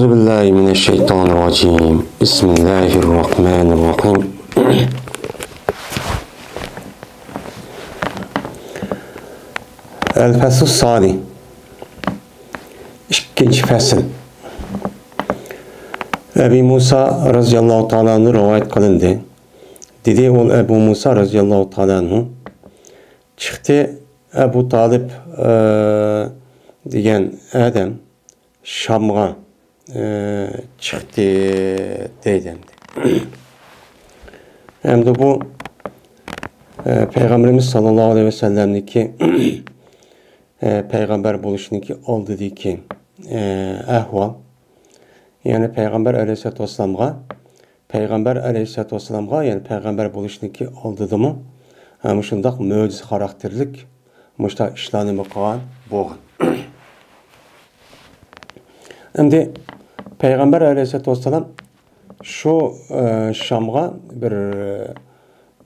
أعوذ بالله من الشيطان الرجيم بسم الله الرحمن الرحيم El-Fasl Sani İkinci fasl Ebu Musa radıyallahu ta'ala anhu rivayet kılındı. Dedi ol Ebu Musa radıyallahu ta'ala anhu çıktı Ebu Talib degan adam Şam'a çıktı deydi. Hem de bu Peygamberimiz sallallahu aleyhi ve sellem'deki peygamber buluşundaki oldu ki ahval, yani Peygamber aleyhissalatu vesselam'a yani peygamber buluşundaki oldu mu şundaq möciz karakterlik muşta işlerini kılan boğun. Şimdi Peygamber aleyhissalatu vesselam şu Şam'a bir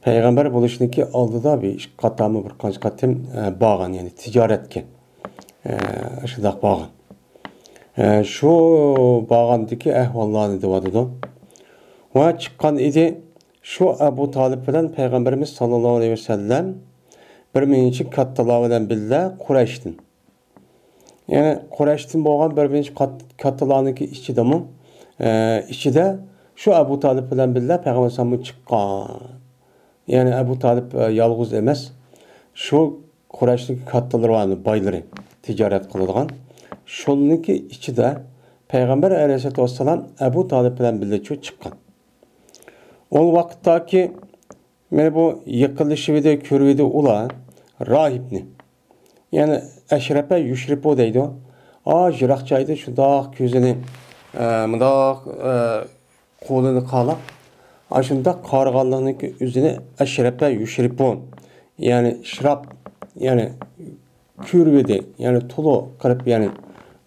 peygamber buluşundaki oldu da bir katamı bir kaç katım bağın, yani ticaretke şundaq bağın. Şu bağındaki ahvallarını divadıdı. Ve çıkan idi şu Ebu Talib bilen Peygamberimiz sallallahu aleyhi ve sellem bir minci kattalar bilen billa Kureyş'tin. Yani Kureyş'tin boğan bir minci kattalarındaki içide mi? İçide şu Ebu Talib bilen billa Peygamber sallallahu çıkan. Yani Ebu Talib yalğız emez. Şu Kureyş'teki kattalar vardı, bayları ticaret kıldıgan. Şununki içide Peygamber aleyhissalatu vesselam Ebu Talib bilen billa çıkan. O vakittaki bu yıkılışı ve körüyde ula rahipni. Yani eşrepe yüşripo deydi o. Jirakçaydı şu dağ közünü mıdağ kolunu kalap. Aşında kargalığının üzerine eşrepe yüşripo. Yani şırap yani körüyde yani tulu kırıp yani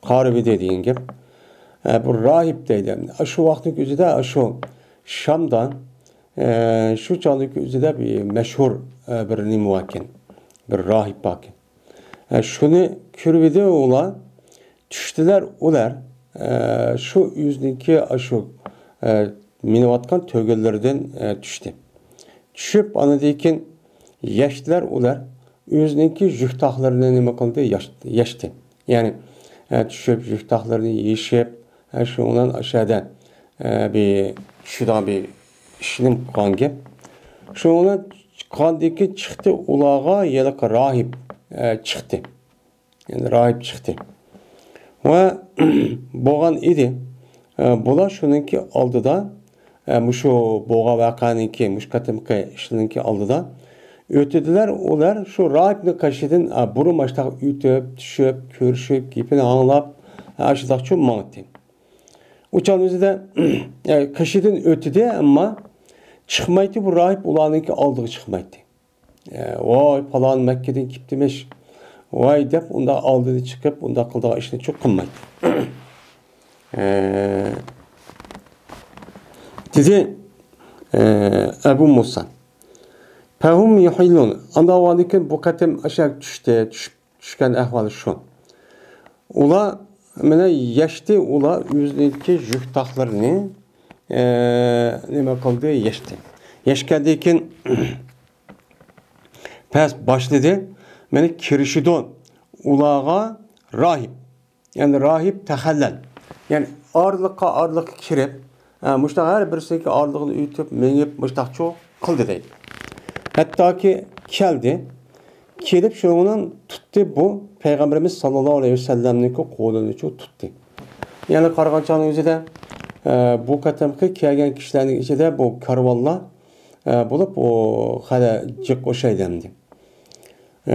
karıvide deyin gibi. Bu rahip deydi. Şu vaktin üzerinde şu Şam'dan şu çağdaki üzerinde bir meşhur bir nimuakin, bir rahip bakin. Şunu körüvide ola düştüler ular şu yüzdeki şu minivatkan tögellerden düştü. Düşüp anadayken yaşlılar ular yüzdeki jühtahlarını nime kıldı yaştı. Yani düşüp jühtahlarını yeşip şu ondan aşağıdan bir şuradan bir işinin kange. Şu ona kandaki çıktı ulağa yelek rahip çıktı. Yani rahip çıktı. Ve boğan idi. Bula şununki aldı da şu boğa vakanınki müşkatimki işinki aldı da ötediler olar şu rahipni kaşıdın buru maçta ütüp düşüp körüşüp gipini anlap aşıdak çok mağıttı. Uçan üzerinde kaşıdın ötedi ama çıkmaydı bu rahip ulanınki aldığı çıkmaydı. Vay falan Mekke'den gittimiş. Vay deyip onda aldığı çıkıp onda kıldığı işini çok kılmaydı. Dedi Ebu Musa. Fehum yuhillun. Anda valikin bu katem aşağı düşken ahvalı şu. Ula mene yaştı ula yüzdeki jühtahlarını nime kıldı yaştı. Yaşkadayken pes başladı. Mene kirişidon ulağa rahip. Yani rahip tehallel. Yani ağırlık kirip müştah her birisindeki ağırlığını ütüp menip müştah çok kıldı deydi. Hatta ki geldi. Kelip şunun tuttu bu Peygamberimiz sallallahu aleyhi ve sellem'deki kolunu çok tuttu. Yani Kargançanın üzerinde bu katemki kelgen kişilerin içinde bu karvalla bulup o hala cık o şey dendi. Bir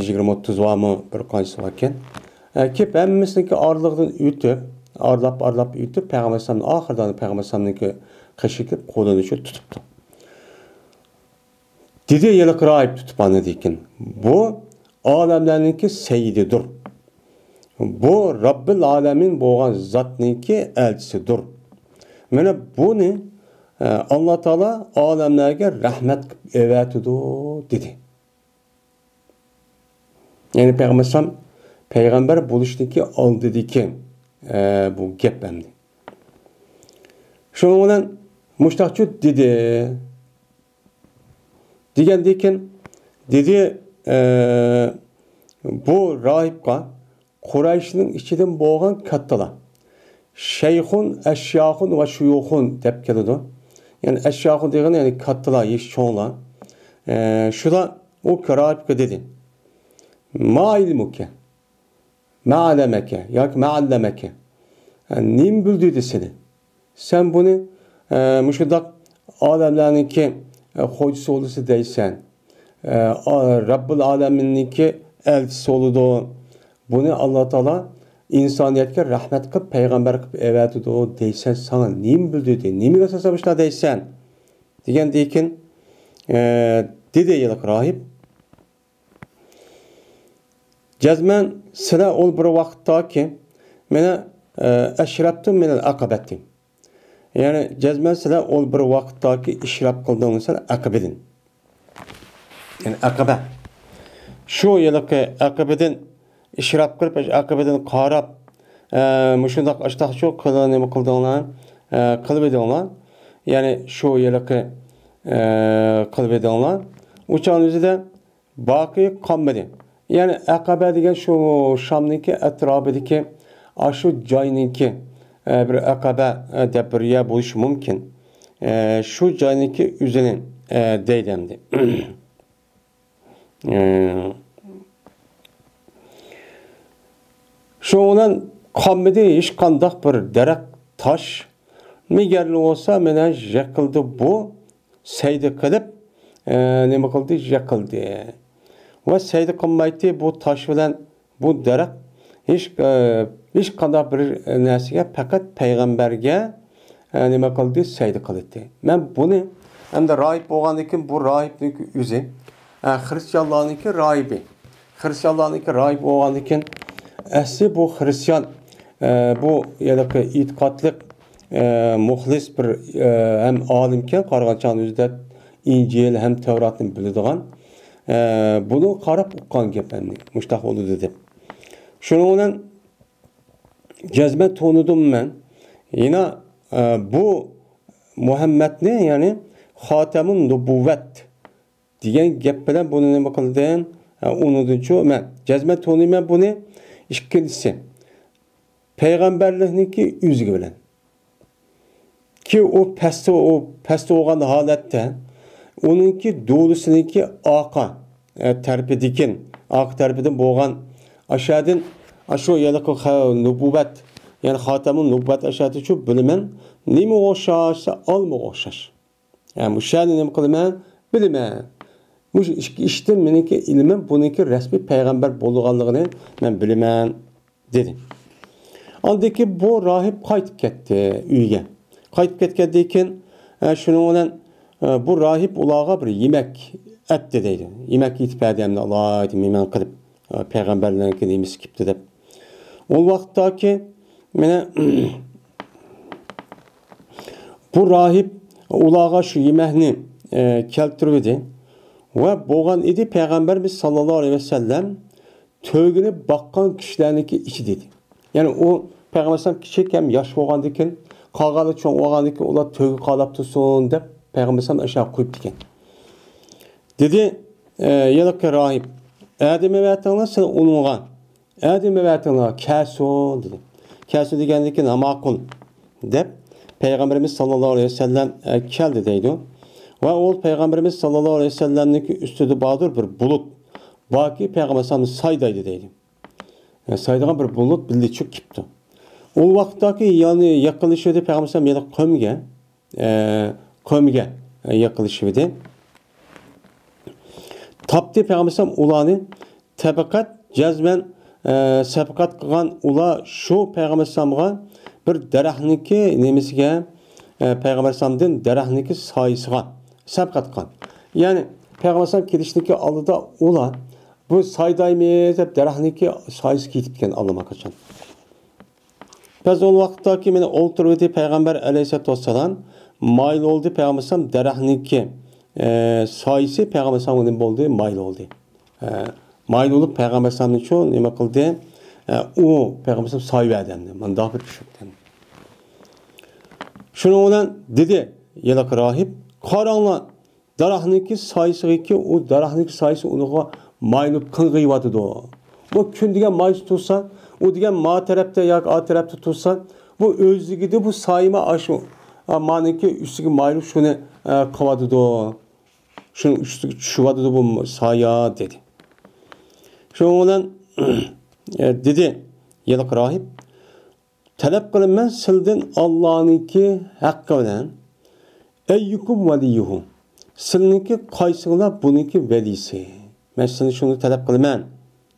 20-30 var mı bir kancısı varken. Ki emmesindeki ağırlığını ütüp ağırlap ütüp Peygamber sallallahu ahırdan Peygamber sallallahu kaşıkıp kolunu çok tutuptu. Dedi yelek rahip tutup anladıyken. Bu alemlerinki seyyididir. Bu Rabbil alemin boğan zatninki elçisidir. Mene bunu Allah Teala alemlerge rahmet evetidir dedi. Yani Peygamber buluştaki aldı ki bu gap emdi. Şunun bilan muştaqçu dedi. Degandekin dedi bu rahibqa Qurayshning ichidan bo'lgan kattalar shayxun, ashyoxun va shuyuxun deb keladi. Yani ashyoxun degani yani kattalar, yesh cho'nglar. Shular u rahibga dedi. Ma ilmuke, ma alameke, yoki ma allameke. Nim bildirdi seni? Sen bunu muşundaq alemlarniki hoycusu olusu deysen, Rabbul Alemin'inki elçisi oludu. Bunu Allah Teala insaniyetke rahmet kıp, peygamber kıp evetidu deysen, sana nim bildirdi, nimi göstermişler deysen. Diyen deyken, dedi yılık rahip, cezmen sıra ol bir vakitta ki, mene eşreptim menel akabettim. Yani cezmen sıra ol bir vakitta ki işrep kıldığını sıra akabedin. Yani akabe. Şu yılık akabedin işrep kılıp, akabedin qarab, müşündak açtaq şu kılığını kıldığına kılıp edinler. Yani şu yılık kılıp edinler. Uçağın yüzü de baki kalmadı. Yani akabe degen şu Şam'nınki etrafındaki aşı joyninki bir akabe deb bir yer bo'lishi mumkin. Şu joyninki üzerine deydemdi. Şu olan qolmadi hech qandaq bir darak tosh megarli olsa mena yiqildi bu sayda qilib nima qildi yiqildi. Va sayda qilmaydi bu tosh bilan bu darak hech qanday bir narsaga faqat payg'ambarga nima qildi sayda qildi. Men buni hamda rahib bo'lgandan keyin bu rahibniki o'zi xristianlarniki rahibi. Xristianlarniki rahib bo'lgandan keyin asli bu Hristiyan bu yadaki itikatlık muhlis bir hem alimken Qarag'anchani o'zida İncil hem Tevrat'ni biladigan bunu qarab uqqan gaplarni mushtaq bo'ldi deb. Shuning bilan jazman to'nidim men. Yine bu Muhammadni ya'ni Xatamun Nubuvvat degan gap bilan buni nima qildim? Unudunchu men jazman to'niman buni. İkincisi, peygamberliğinki yüzü bilen. Ki o peste olan halette, onunki doğrusununki aqa terpidikin, aqa terpidin boğan aşağıdın, aşağı yalıkı nübüvvet, yani Xatamun Nubuvvat aşağıdı şu bilimen, nimi oşaşsa alma oşaş. Yani bu şahane nimi kılımen, bilimen. İşte meniki ilmim bununki resmi peygamber bolğanlığını men bilemen dedi. Andaki bu rahip qaytıp ketdi uyga. Qaytıp ketkendekin şunun bilan bu rahip ulağa bir yemek etdi deydi. Yemek yetip adamni Allah aytib yemen qilib peygamberlarniki nemiz kipti deb. O vaqtdaki mene bu rahip ulağa şu yemekni keltirdi. Ve boğan idi Peygamberimiz sallallahu aleyhi ve sellem tövgüne bakkan kişilerdeki içi dedi. Yani o Peygamberimiz küçük hem yaş boğandıkken kağalı çoğun boğandıkken ola tövgü qalap tutsun dep Peygamberimiz aşağı koyup diken. Dedi yalakı rahip Adem'e vertanlar sen onunla Adem'e vertanlar kâsun dedi. Kâsun degendikken amakul dep Peygamberimiz sallallahu aleyhi ve sellem keldi deydi. Ve o Peygamberimiz sallallahu aleyhi ve sellem'deki üstüde bağdır bir bulut. Baki Peygamberimiz saydaydı deydi. Yani saydagan bir bulut bildi çok kipti. O vakittaki yani yakılışıydı Peygamberimiz ya da kömge yakılışıydı. Taptı Peygamberimiz ulanı tabakat cezmen sabakat kılan ula şu Peygamberimiz'e bir derahniki nemisiga Peygamberimiz'in derahniki sayısıga sabkat qan. Yani Peygamberimiz kedishniki aldıda ula bu saydaymiz deb derahniki sayısı ketibken almak için. Biz o vaqtdaki meni o'ltirdi Peygamber aleyhissalatu vesselam mayl oldu Peygamberimiz derahniki sayısı Peygamberimiz'in bo'ldi mayl oldu. Mayl olup Peygamberimiz'in şu nima qildi? o Peygamber sayı verdi. Mandaq bir düşürdü. Şunu olan dedi yelak rahip qaranla daraxtniki sayısı ki o daraxtniki sayısı onuğa mayılıp qılğıyvatıdı o. Bu gün degan mayıs tutsa, o degan ma tarafta yoki a tarafta tutsa, bu özligida bu sayma aşı maniki üstüge mayılıp şunu qavadıdı o. Şunun üstüge tushvadıdı bu saya dedi. Şunu olan dedi yelak rahip talep qilman sildan Allohniki haqqi bilan ayyukum valiyuhu. Sizniki qaysinglar buniki velisi. Men seni şunu talep qilman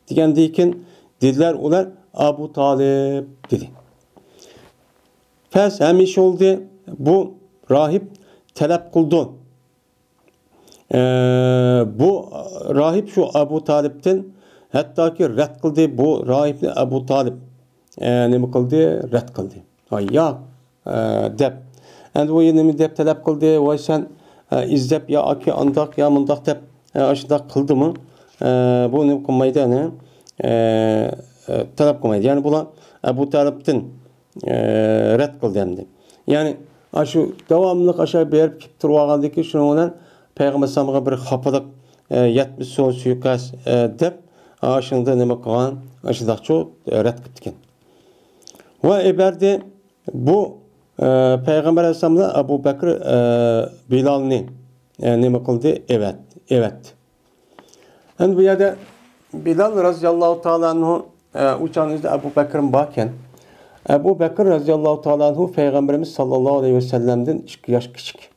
degandan keyin dedilar ular Abu Talib dedi. Fas hamisha oldu bu rahip talep qildi. Bu rahip şu Abu Talib'den hatta ki rad qildi bu rahipni Abu Talib nima qildi? Rad qildi. Yo'q deb. Endi u nima deb talab qildi? Voy sen izlab yo aki andoq yo mundoq deb ashundoq qildimi? Bu nima qilmaydi ana? Talab qilmaydi. Ya'ni bular Abu Talib'dan rad qildi endi. Ya'ni shu davomli aşağı berib kelib turgandan shuning bilan Payg'ambar sallallohu bir xafalık 70 so'm suiqasd deb ashunda nima qilgan? Ashundoqcha rad qilib ekan. Ve eberdi bu Peygamber Aleyhisselam'la Abu Bakr Bilal'ni nima qildi? Evet. Yani bu yerde Bilal radıyallahu ta'ala anhu uçağınızda Abu Bakr'ın bakken Abu Bakr radıyallahu ta'ala anhu Peygamberimiz sallallahu aleyhi ve sellem'den 2 yaş küçük.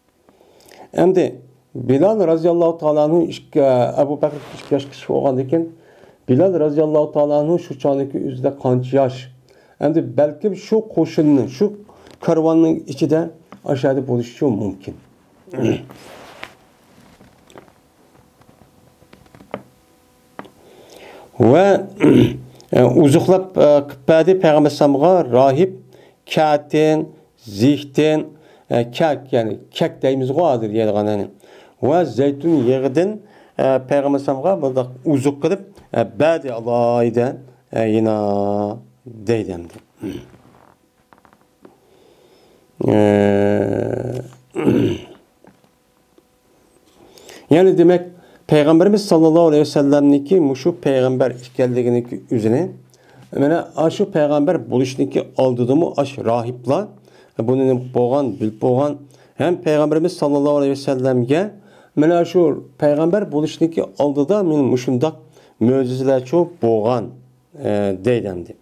Hem de Bilal radıyallahu ta'ala anhu Abu Bakr 2 yaş küçük olgandan Bilal radıyallahu ta'ala anhu şu çağındaki üzerinde kaç yaş. Hem de belki şu koşunun, şu karvanın içinde aşağıda buluşuyor mümkün. Ve uzuqlab qıpadi Peygamber sallallahu rahip katin, zihtin, kak yani kak deyimiz qo'adir yelg'anani. Ve zeytun yağıdan Peygamber sallallahu burada uzuq qilib badi alayda yine deydem. Yani demek Peygamberimiz sallallahu aleyhi ve sellem'niki muşu peygamber işgelliğindeki üzerine mana şu peygamber buluşniki aldıdı mı aş rahipla bunun boğan bilip boğan hem Peygamberimiz sallallahu aleyhi ve sellem'ge mana şu peygamber buluşniki aldıda men muşundak möcüzeler çok boğan deydemdi.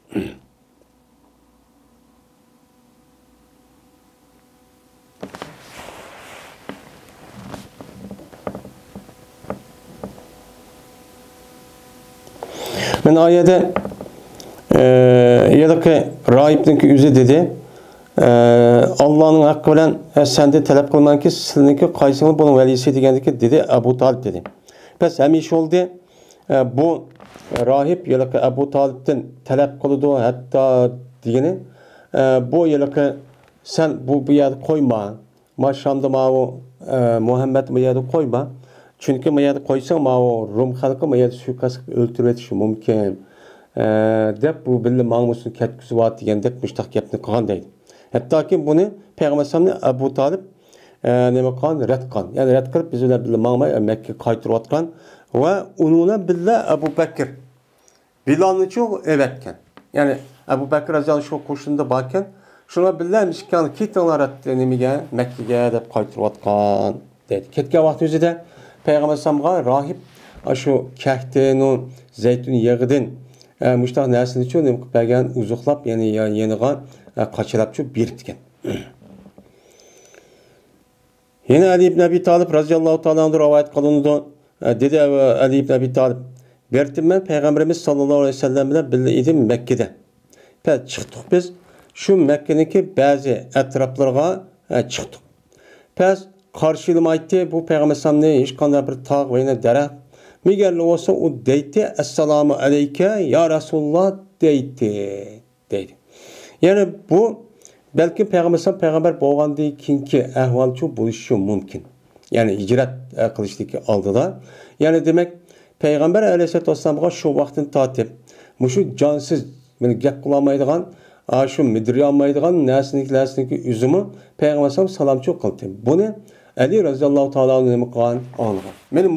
Ben ayette yadaki rahipninki yüzü dedi Allah'ın hakkı bilen sende talep kılman ki sizinki kaysını bunun velisi degendeki dedi Abu Talib dedi. Pes hemiş oldu bu rahip yadaki Abu Talib'den talep kılıdı hatta diyeni bu yadaki sen bu yerde koyma maşamda ma Muhammed bu yerde koyma. Çünkü mayada koysan o Rum halkı mayada suikast öldürüvetishi mümkün. Dep bu billi mağmusun ketkisi var diyen dep müştak yapını kılan deydi. Hatta ki bunu Peygamber sallallahu Abu Talib nima qilgan rad qilgan. Yani rad qilib biz ular billi mağmay Mekke qaytirib atgan ve onunla billi Abu Bakr Bilal'ni çok evetken. Yani Abu Bakr razıyallahu şu koşunda bakken şuna billi mishkan ketinglar nimaga Mekke'ge dep qaytirib atgan deydi. Ketgan vaqt o'zida Peygamber sallallahu rahip şu kahtin zeytun yağıdan müştak nersini için belgen uzuqlab yani yeniğe kaçırap şu biriktiken. Yine Ali ibn Abi Talib radıyallahu ta'ala anhu rivayet kılındı. Dedi Ali ibn Abi Talib berdim ben Peygamberimiz sallallahu aleyhi ve sellem bilen birlikte idim Mekke'de. Pes çıktık biz şu Mekke'deki bazı etraflarga çıktık. Pes karşılamaydı bu Peygamber sallallahu hiç kanday bir tağ ve yine dere. Migerli olsa o deydi Esselamu aleyke ya Resulullah deydi. Yani bu belki Peygamber sallallahu peygamber boğandığı kinki ehvalçu buluşu mümkün. Yani hicret kılıştaki aldılar. Yani demek Peygamber aleyhisselatü vesselam'a şu vaktin tatip. Muşu cansız beni gap kılamaydigan, şu midriye almaydigan nesniki üzümü Peygamber sallam salamçı kıldı. Bunu Ali radıyallahu ta'ala nime kılan anlagan. Benim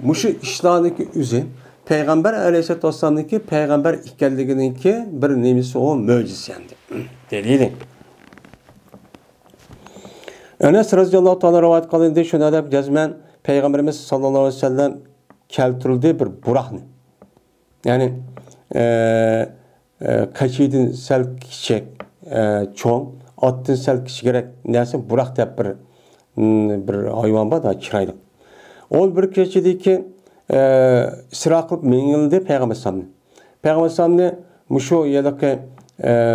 muşu işlarındaki üzü Peygamber aleyhissalatu vesselam'daki peygamber ikenligininki bir nemisi o möcüzendi. Delili. Enes radıyallahu ta'ala rivayet kılındı şuna da cezmen Peygamberimiz sallallahu aleyhi ve sellem keltirildi bir burahni. Yani kaçıydın sel kiçik çoğun, attın sel kiçigerek neyse burak deyip bir hayvan var da çıraydı. Ol bir keçidi ki sıra kılıp mengildi Peygamber sallallahu. Peygamber sallallahu muşu yedeki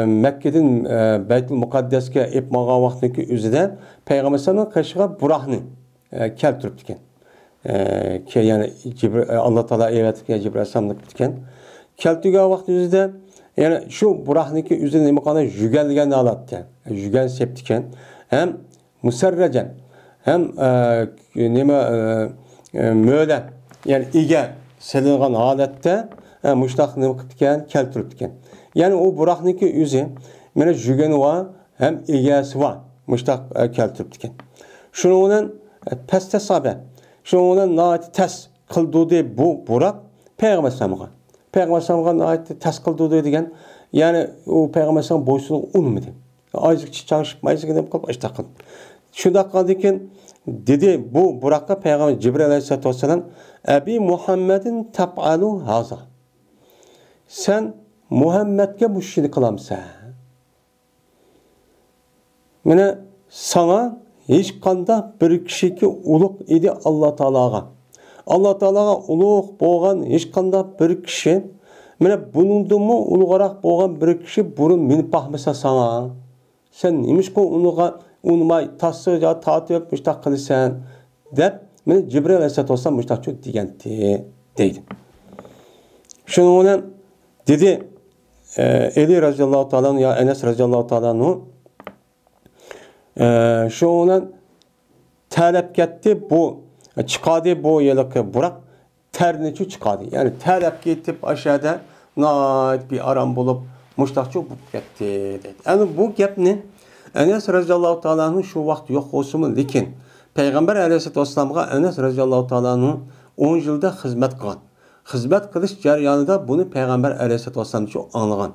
Mekke'den Beytül Mukaddes'e ipmağa vaktindeki üzere Peygamber sallallahu kaşığa burahni keltirip diken. Ki yani Allah Teala evet ki Cibril sallallahu diken. Keltiga vakti üzere yani şu burahndaki üzerine nima qana yügelgen alatdi. Yügen septiken hem musarracan hem nima möle yani ige selingan holatda mushtaq nima qilgan keltiribdikan. Yani o burahndaki üzü mana yügeni var hem igesi var. Mushtaq keltiribdikan. Şunun bilan pasta sabe. Şunun bilan naati tas qildi bu burak Peygamber sallallahu Peygamber sallallahu aleyhi ve sellem tas kıldı degan, yani o Peygamber sallallahu boysunu unmadi. Azıcık çıkışıp mayısı gidip kalıp açtaqın. Şunda kaldıkken dedi bu Burak'a Peygamber Cibril aleyhissalatu vesselam Ebi Muhammed'in tab'alu haza. Sen Muhammed'e bu işini kılamsa. Mene sana hiç kanda bir kişi ki uluk idi Allah Teala'ga. Allah Teala'ga ulug' bo'lgan hech qanday bir kishi mana buningdimi ulug'roq bo'lgan bir kishi burun minib baxmasa sana sen nimishqa unmay tassoja tatib mushtaq qilsan deb mana Jibril alayhissalatu vassalam mushtaq deganti deydi. Shuning bilan dedi Ali radhiyallohu ta'ala ya Enes radhiyallohu ta'ala shu bilan talab ketdi bu çıkadı bu yılıkı Burak terniçi çıkadı. Yani terap gitip aşağıda naat bir aram bulup muştakçı bu gitti dedi. Yani bu gap ne? Enes radıyallahu ta'ala'nın şu vakti yok olsun mu? Lekin Peygamber aleyhissalatu vesselam'a Enes radıyallahu ta'ala'nın 10 yılda hizmet kılan. Hizmet kılış jarayonida bunu Peygamber aleyhissalatu vesselam çok anlagan.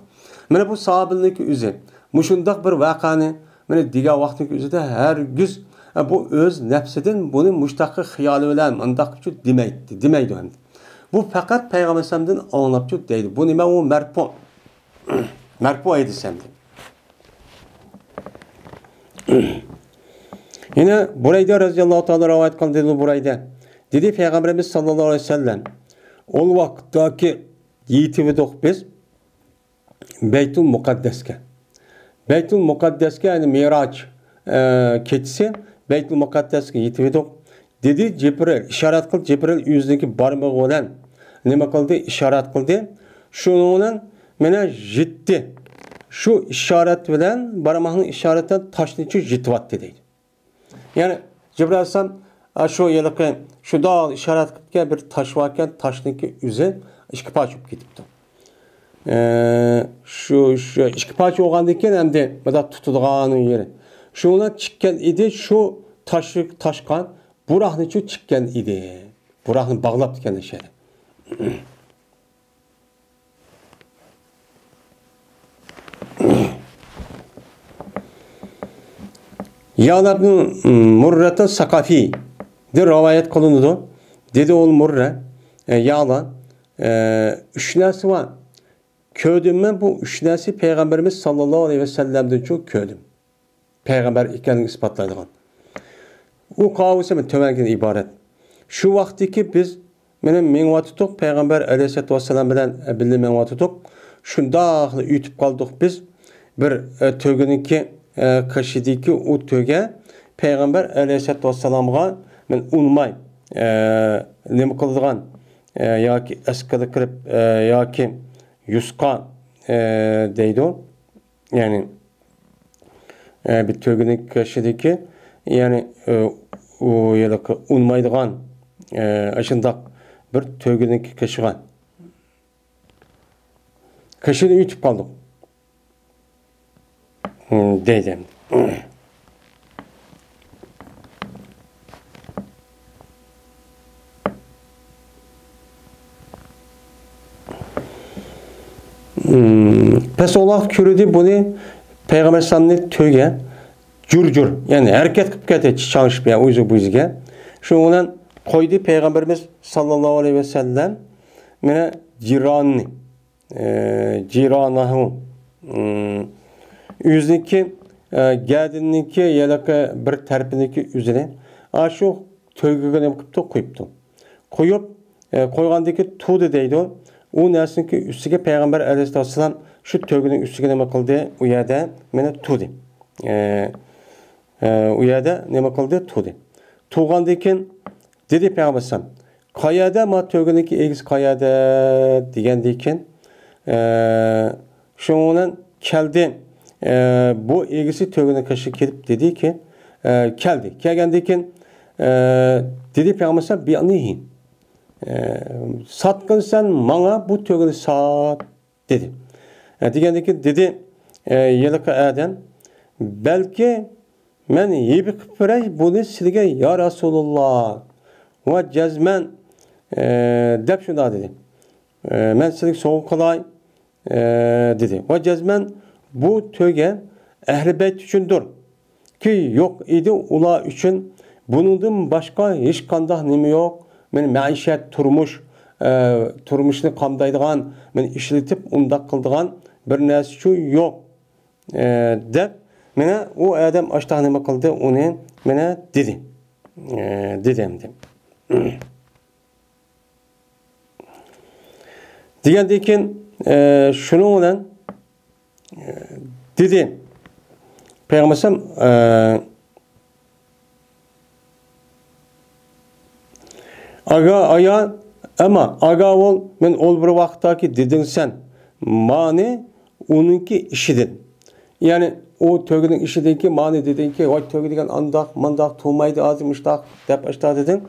Mana bu sahabelik üzü. Muşundaq bir vaqani mana diga vaqtning üzüde her güz bu öz nefsinden bunu müştakı hıyali bilen andaqçı demeydi hem. Bu fakat Peygamber sallallahu anlapçı deydi. Bu nima o merfu. Merfu idi semdi. Yine burayda radıyallahu ta'ala rivayet kıldı dedi burayda. Dedi Peygamberimiz sallallahu aleyhi ve sellem ol vakittaki yitividik biz Beytül Mukaddes'ke. Beytül Mukaddes'ke yani Miraç keçisi Beytül Mukaddes'ke yitividik. Dedi Cibril işaret kıldı. Cibril yüzdeki barmağı olan nima kıldı? İşaret kıldı. Şunun mene jitti. Şu işaret bilen barmağının işaretten taşniçi jitvat dedi. Yani Cibril Aleyhisselam şu yılıkı şu dağ işaret kıldı bir taş varken taşniki üze iki parçıp gidipti. Şu iki parça olgandayken hem de burada tutulğanın yeri. Şuna çıkken idi şu taşkan burağını çıkken idi. Burağını bağlap diken şey. Ya'labın Murrata Sakafi de rivayet kılındı. Dedi ol Murra Ya'la üç nesi var. Köydüm ben bu üç nesi Peygamberimiz sallallahu aleyhi ve sellem'den çok köydüm. Peygamber ikenini ispatlaydıgan. O kavusu men tövenken ibaret. Şu vaktiki biz benim menvatutuk Peygamber aleyhissalatu vesselam bilen birlikte menvatutuk. Şundaqlı ütüp kaldık biz. Bir tögününki kaşidiki o töge Peygamber aleyhissalatu vesselam'a men unmay nima qildigan yoki askada kirib yoki yusqa deydi o. Yani bir tögünün kaşidiki yani o yılıkı unmaydigan aşındaq bir tögünün kaşıgan. Kaşını ütüp kaldık. Deydi. Pes olaq körüdü bunu Peygamber sallallahu töge jur yani hareket kılıp ketedi çalışıp ya uyuzu buyuzuga. Şundan koydu Peygamberimiz sallallahu aleyhi ve sellem mene ciranahu yüzniki gədiniki yalaka bir tarafındaki üzerine aşu tögüge ne kıptı koyuptu. Koyup koygandaki tuğdu deydi o. O nəsinki üstüge Peygamber aleyhisselam şu tögünün üstüge ne kıldı o yerde mene tuğdu. O yerde ne kıldı tuğdu. Tuğandakin dedi Peygamber sallam kayada ma tögüneki egis kayada degendikin şundan keldi bu egisi tögüne kaşı kelip dedi ki keldi. Kelgendikin dedi Peygamber sallam bir anlayın. Satkın sen bana bu tögünü sat dedi. Degendeki dedi yılıkı adam belki men yebi kıpırey bunu silge ya Resulullah ve cezmen dep şuna dedi. Men silik soğuk kolay dedi. Ve cezmen bu töge ehli beyt üçündür. Ki yok idi ula üçün bunun başka hiç kandah nemi yok. Men maişet turmuşni qamdaydigan, men işletip undaq qildigan bir narsa şu yok deb mene o adam aştaq nima qildi uni mene dedi. Dedim. Degandan şunu bilan dedi Peygamberim Aga ama aga ol men ol bir vaqtdaki dedin sen mani onunki işidin. Yani o tögünün işideki mani dedin ki o tögü degen andak mandak tuğmaydı azmışdak dep açta dedin.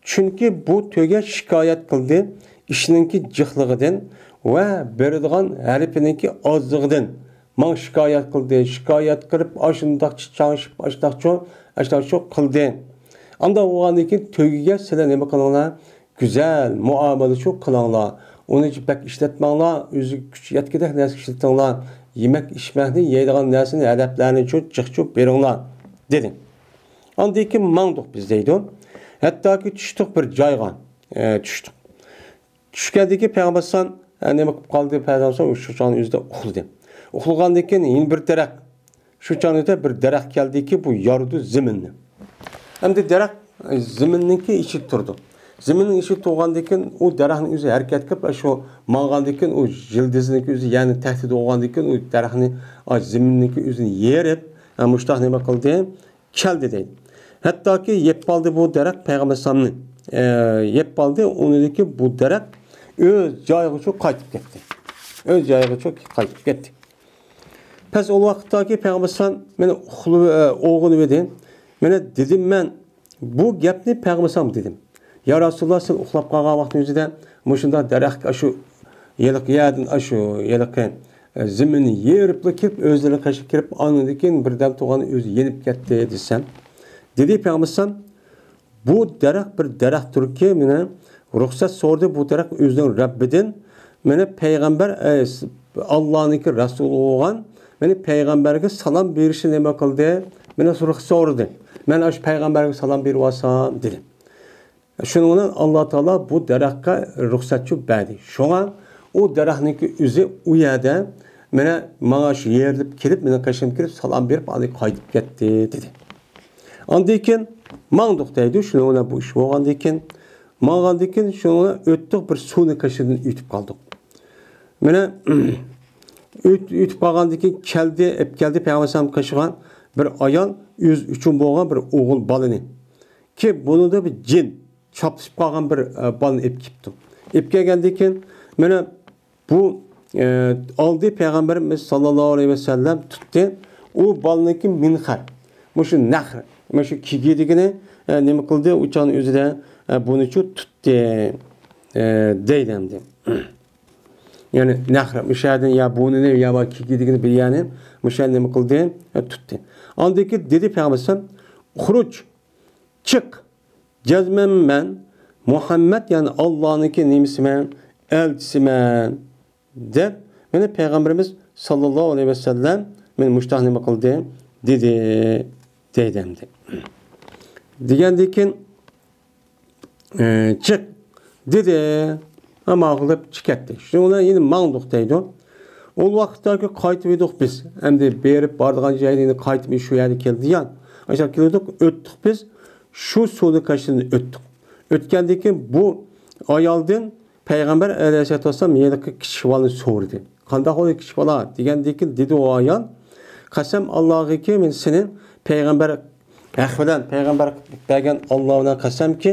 Çünkü bu töge şikayet kıldı işininki cıhlığıdan ve berdigan harifininki azlığıdan. Man şikayet kıldı. Şikayet kırıp aşındak çalışıp açtak çok kıldı. Anda o andaki tögüge size ne bakanlar güzel muamele çok kılanlar. Onu pek işletmenler, özü küçük yetkide ne işletmenler, yemek içmekni yediğin nesini edeplerini çok berinler dedim. Andaki manduk bizdeydi. Hatta ki düştük bir caygan düştük. Düşkendeki Peygamber'san ne bakıp kaldı Peygamber'san şu çağın yüzde uxladı. Uxlagandaki yine bir derek. Şu çağın yüzde bir derek geldi ki bu yarıdı zeminni. Hem de derek zemininki içi turdu. Zeminin içi tuğandakin o derekin yüzü hareket kıp şu mağandakin o jildizdeki yüzü yani tehdit olgandakin o derekin zemininki yüzünü yerip muştaq nima qildi keldi deydi. Hatta ki yep aldı bu derek Peygamber sallallahu yep aldı onudaki bu derek öz joyiga çok qaytib ketdi. Öz joyiga çok qaytib ketdi. Pes o vaqtdagi Peygamber sallallahu meni oğunu verdi. Mene dedim ben bu gapni Peygamber sallallahu dedim. Ya Resulullah sen uxlab qalgan vaqt özüde muşunda derek şu yelik yerden şu yelik zemini yerip kirip özlerine kaşı kirip anıdaki birden tuğanı özü yenip ketdi desem. Dedi Peygamber sallallahu bu derek bir derektir ki mene ruhsat sordu bu derek özünün Rabbiden mene Peygamber Allah'ınki Resulü olan mene Peygamberge salam berişi nima qildi? Mene ruhsat sordu. Men aş Peygamberge salam berip alsam dedi. Şununla Allah Teala bu derekka ruhsatçı berdi. Şoňa o derekninki özü u ýerde mene maňa şu yerlip kirip mene kaşym kirip salam berip aly qaytyp ketdi dedi. Andikin maňdyk diýdi. Şununla bu iş bolgandykin maňandykin şoňa ötdik bir suwny kaşydan ütüp kaldyk. Mene ütüp kalgandykin keldi Peygamber sallam kaşıgan bir ayal öz üçün bolgan bir oğul balyny. Ki bunu da bir cin çapışıp kalgan bir balını epkipti. Epkegendikin mene bu aldı Peygamberimiz sallallahu aleyhi ve sellem tuttu. O balınınki minhar. Muşu nahr. Muşu kigedigini nemi kıldı? Uçağın özüde bunu tuttu. Deydemdi. Yani nahra müşahidin ya bunu ne ya bak gidigini bilyani müşahidin nima qildi? Tutdi. Andaki dedi Peygamber "Xuruc çık. Cezmen ben Muhammed yani Allah'ınki nimisimen elçisimen" de meni Peygamberimiz sallallahu aleyhi ve sellem men muştah nima qildi? Dedi deydemdi. Degandekin çık dedi ama qilib chiqatdi. Shundan endi mangduq deydi. Ol vaqtdagi qaytib edik biz. Endi berib bordigan joyda endi qaytib shu yerga keldigan. Aşağı keldik, o'tdik biz. Shu suvni qashini o'tdik. O'tgandan bu ayoldan Peygamber alayhissalatu vassalam yerdagi kichik bolani so'rdi. Qanday qo'y kichik bola degandan dedi o ayol, qasam Allohga men seni Peygamber Rahmedan Peygamber bergan Allohdan qasamki,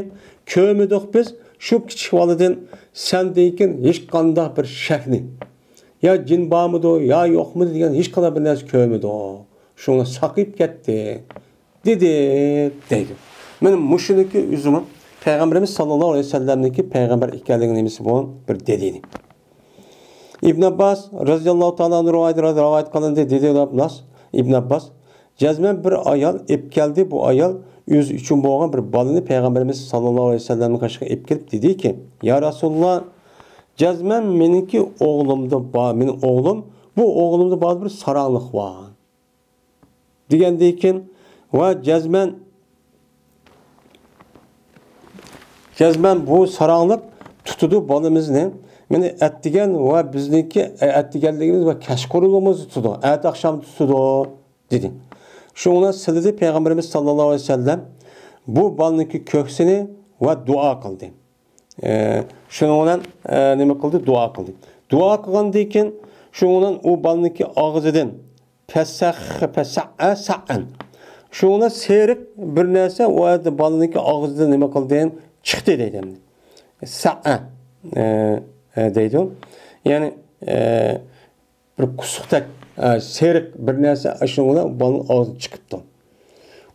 ko'midik biz shu kichik boladan sendeyken hech qanday bir shakni ya jin bormidi ya yo'qmidi degan hech qanday bir narsa ko'rmadi. Shuni saqib ketdi dedi deydi. Mening mushuniki üzümüm Peygamberimiz sallallahu aleyhi ve sellem'deki peygamber ekanligini nemisi bu bir delili. İbn Abbas radıyallahu ta'ala rivayet qilindi dedi Abbas İbn Abbas jazman bir ayol ep keldi, bu ayol o'zi uchun bo'lgan bir bolani Peygamberimiz sallallahu aleyhi ve sellem'in qarshisiga ep kelib dediki, ya Rasulullah jazman meniki o'g'limda bor, mening o'g'lim, bu o'g'limda ba'zi bir saranliq var. Degandan keyin va jazman bu saranliq tutudu bolamizni meni atdigan va bizniki atdiganligimiz va kashqurligimizni tutudu. At akşam tutudu dedi. Şuna sildi Peygamberimiz sallallahu aleyhi ve sellem bu balniki köksini ve dua kıldı. Şuna nima qildi? Dua kıldı. Dua qilgandan keyin şuna o balniki ağzıdan pesa'an. Şuna serik bir narsa o balniki ağzıdan nima qildi? Chiqdi deydi. Sa'a deydi. Yani bir kusuqdak serik bir narsa ashuna balning og'zi chiqibdi.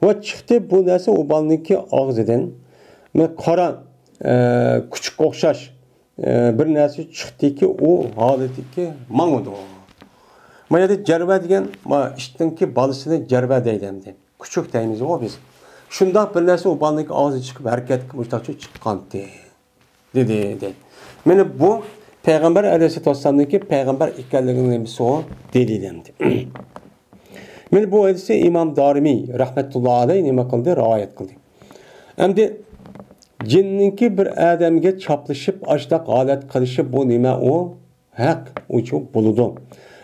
Va chiqdi bu narsa o balniki og'zidan qora küçük o'xshash bir narsa chiqdiki u holatiki mangudi. Mana de jarba degan ishtinki bolasini jarba deydi. Küçük deymiz o biz. Shundoq bir narsa o balniki og'zi chiqib harakat qilmoqchi chiqqandi dedi. Mana bu Peygamber aleyhisselam'daki peygamber ekanligini nemisi o delillendi. Men bu hadisi İmam Darimi rahmetullahi aleyh nima qildi? Rivoyat qildi. Endi jinninki bir odamga chaplashib ashdaq holat qilishi bu nima u? Haq uchun bo'ladi.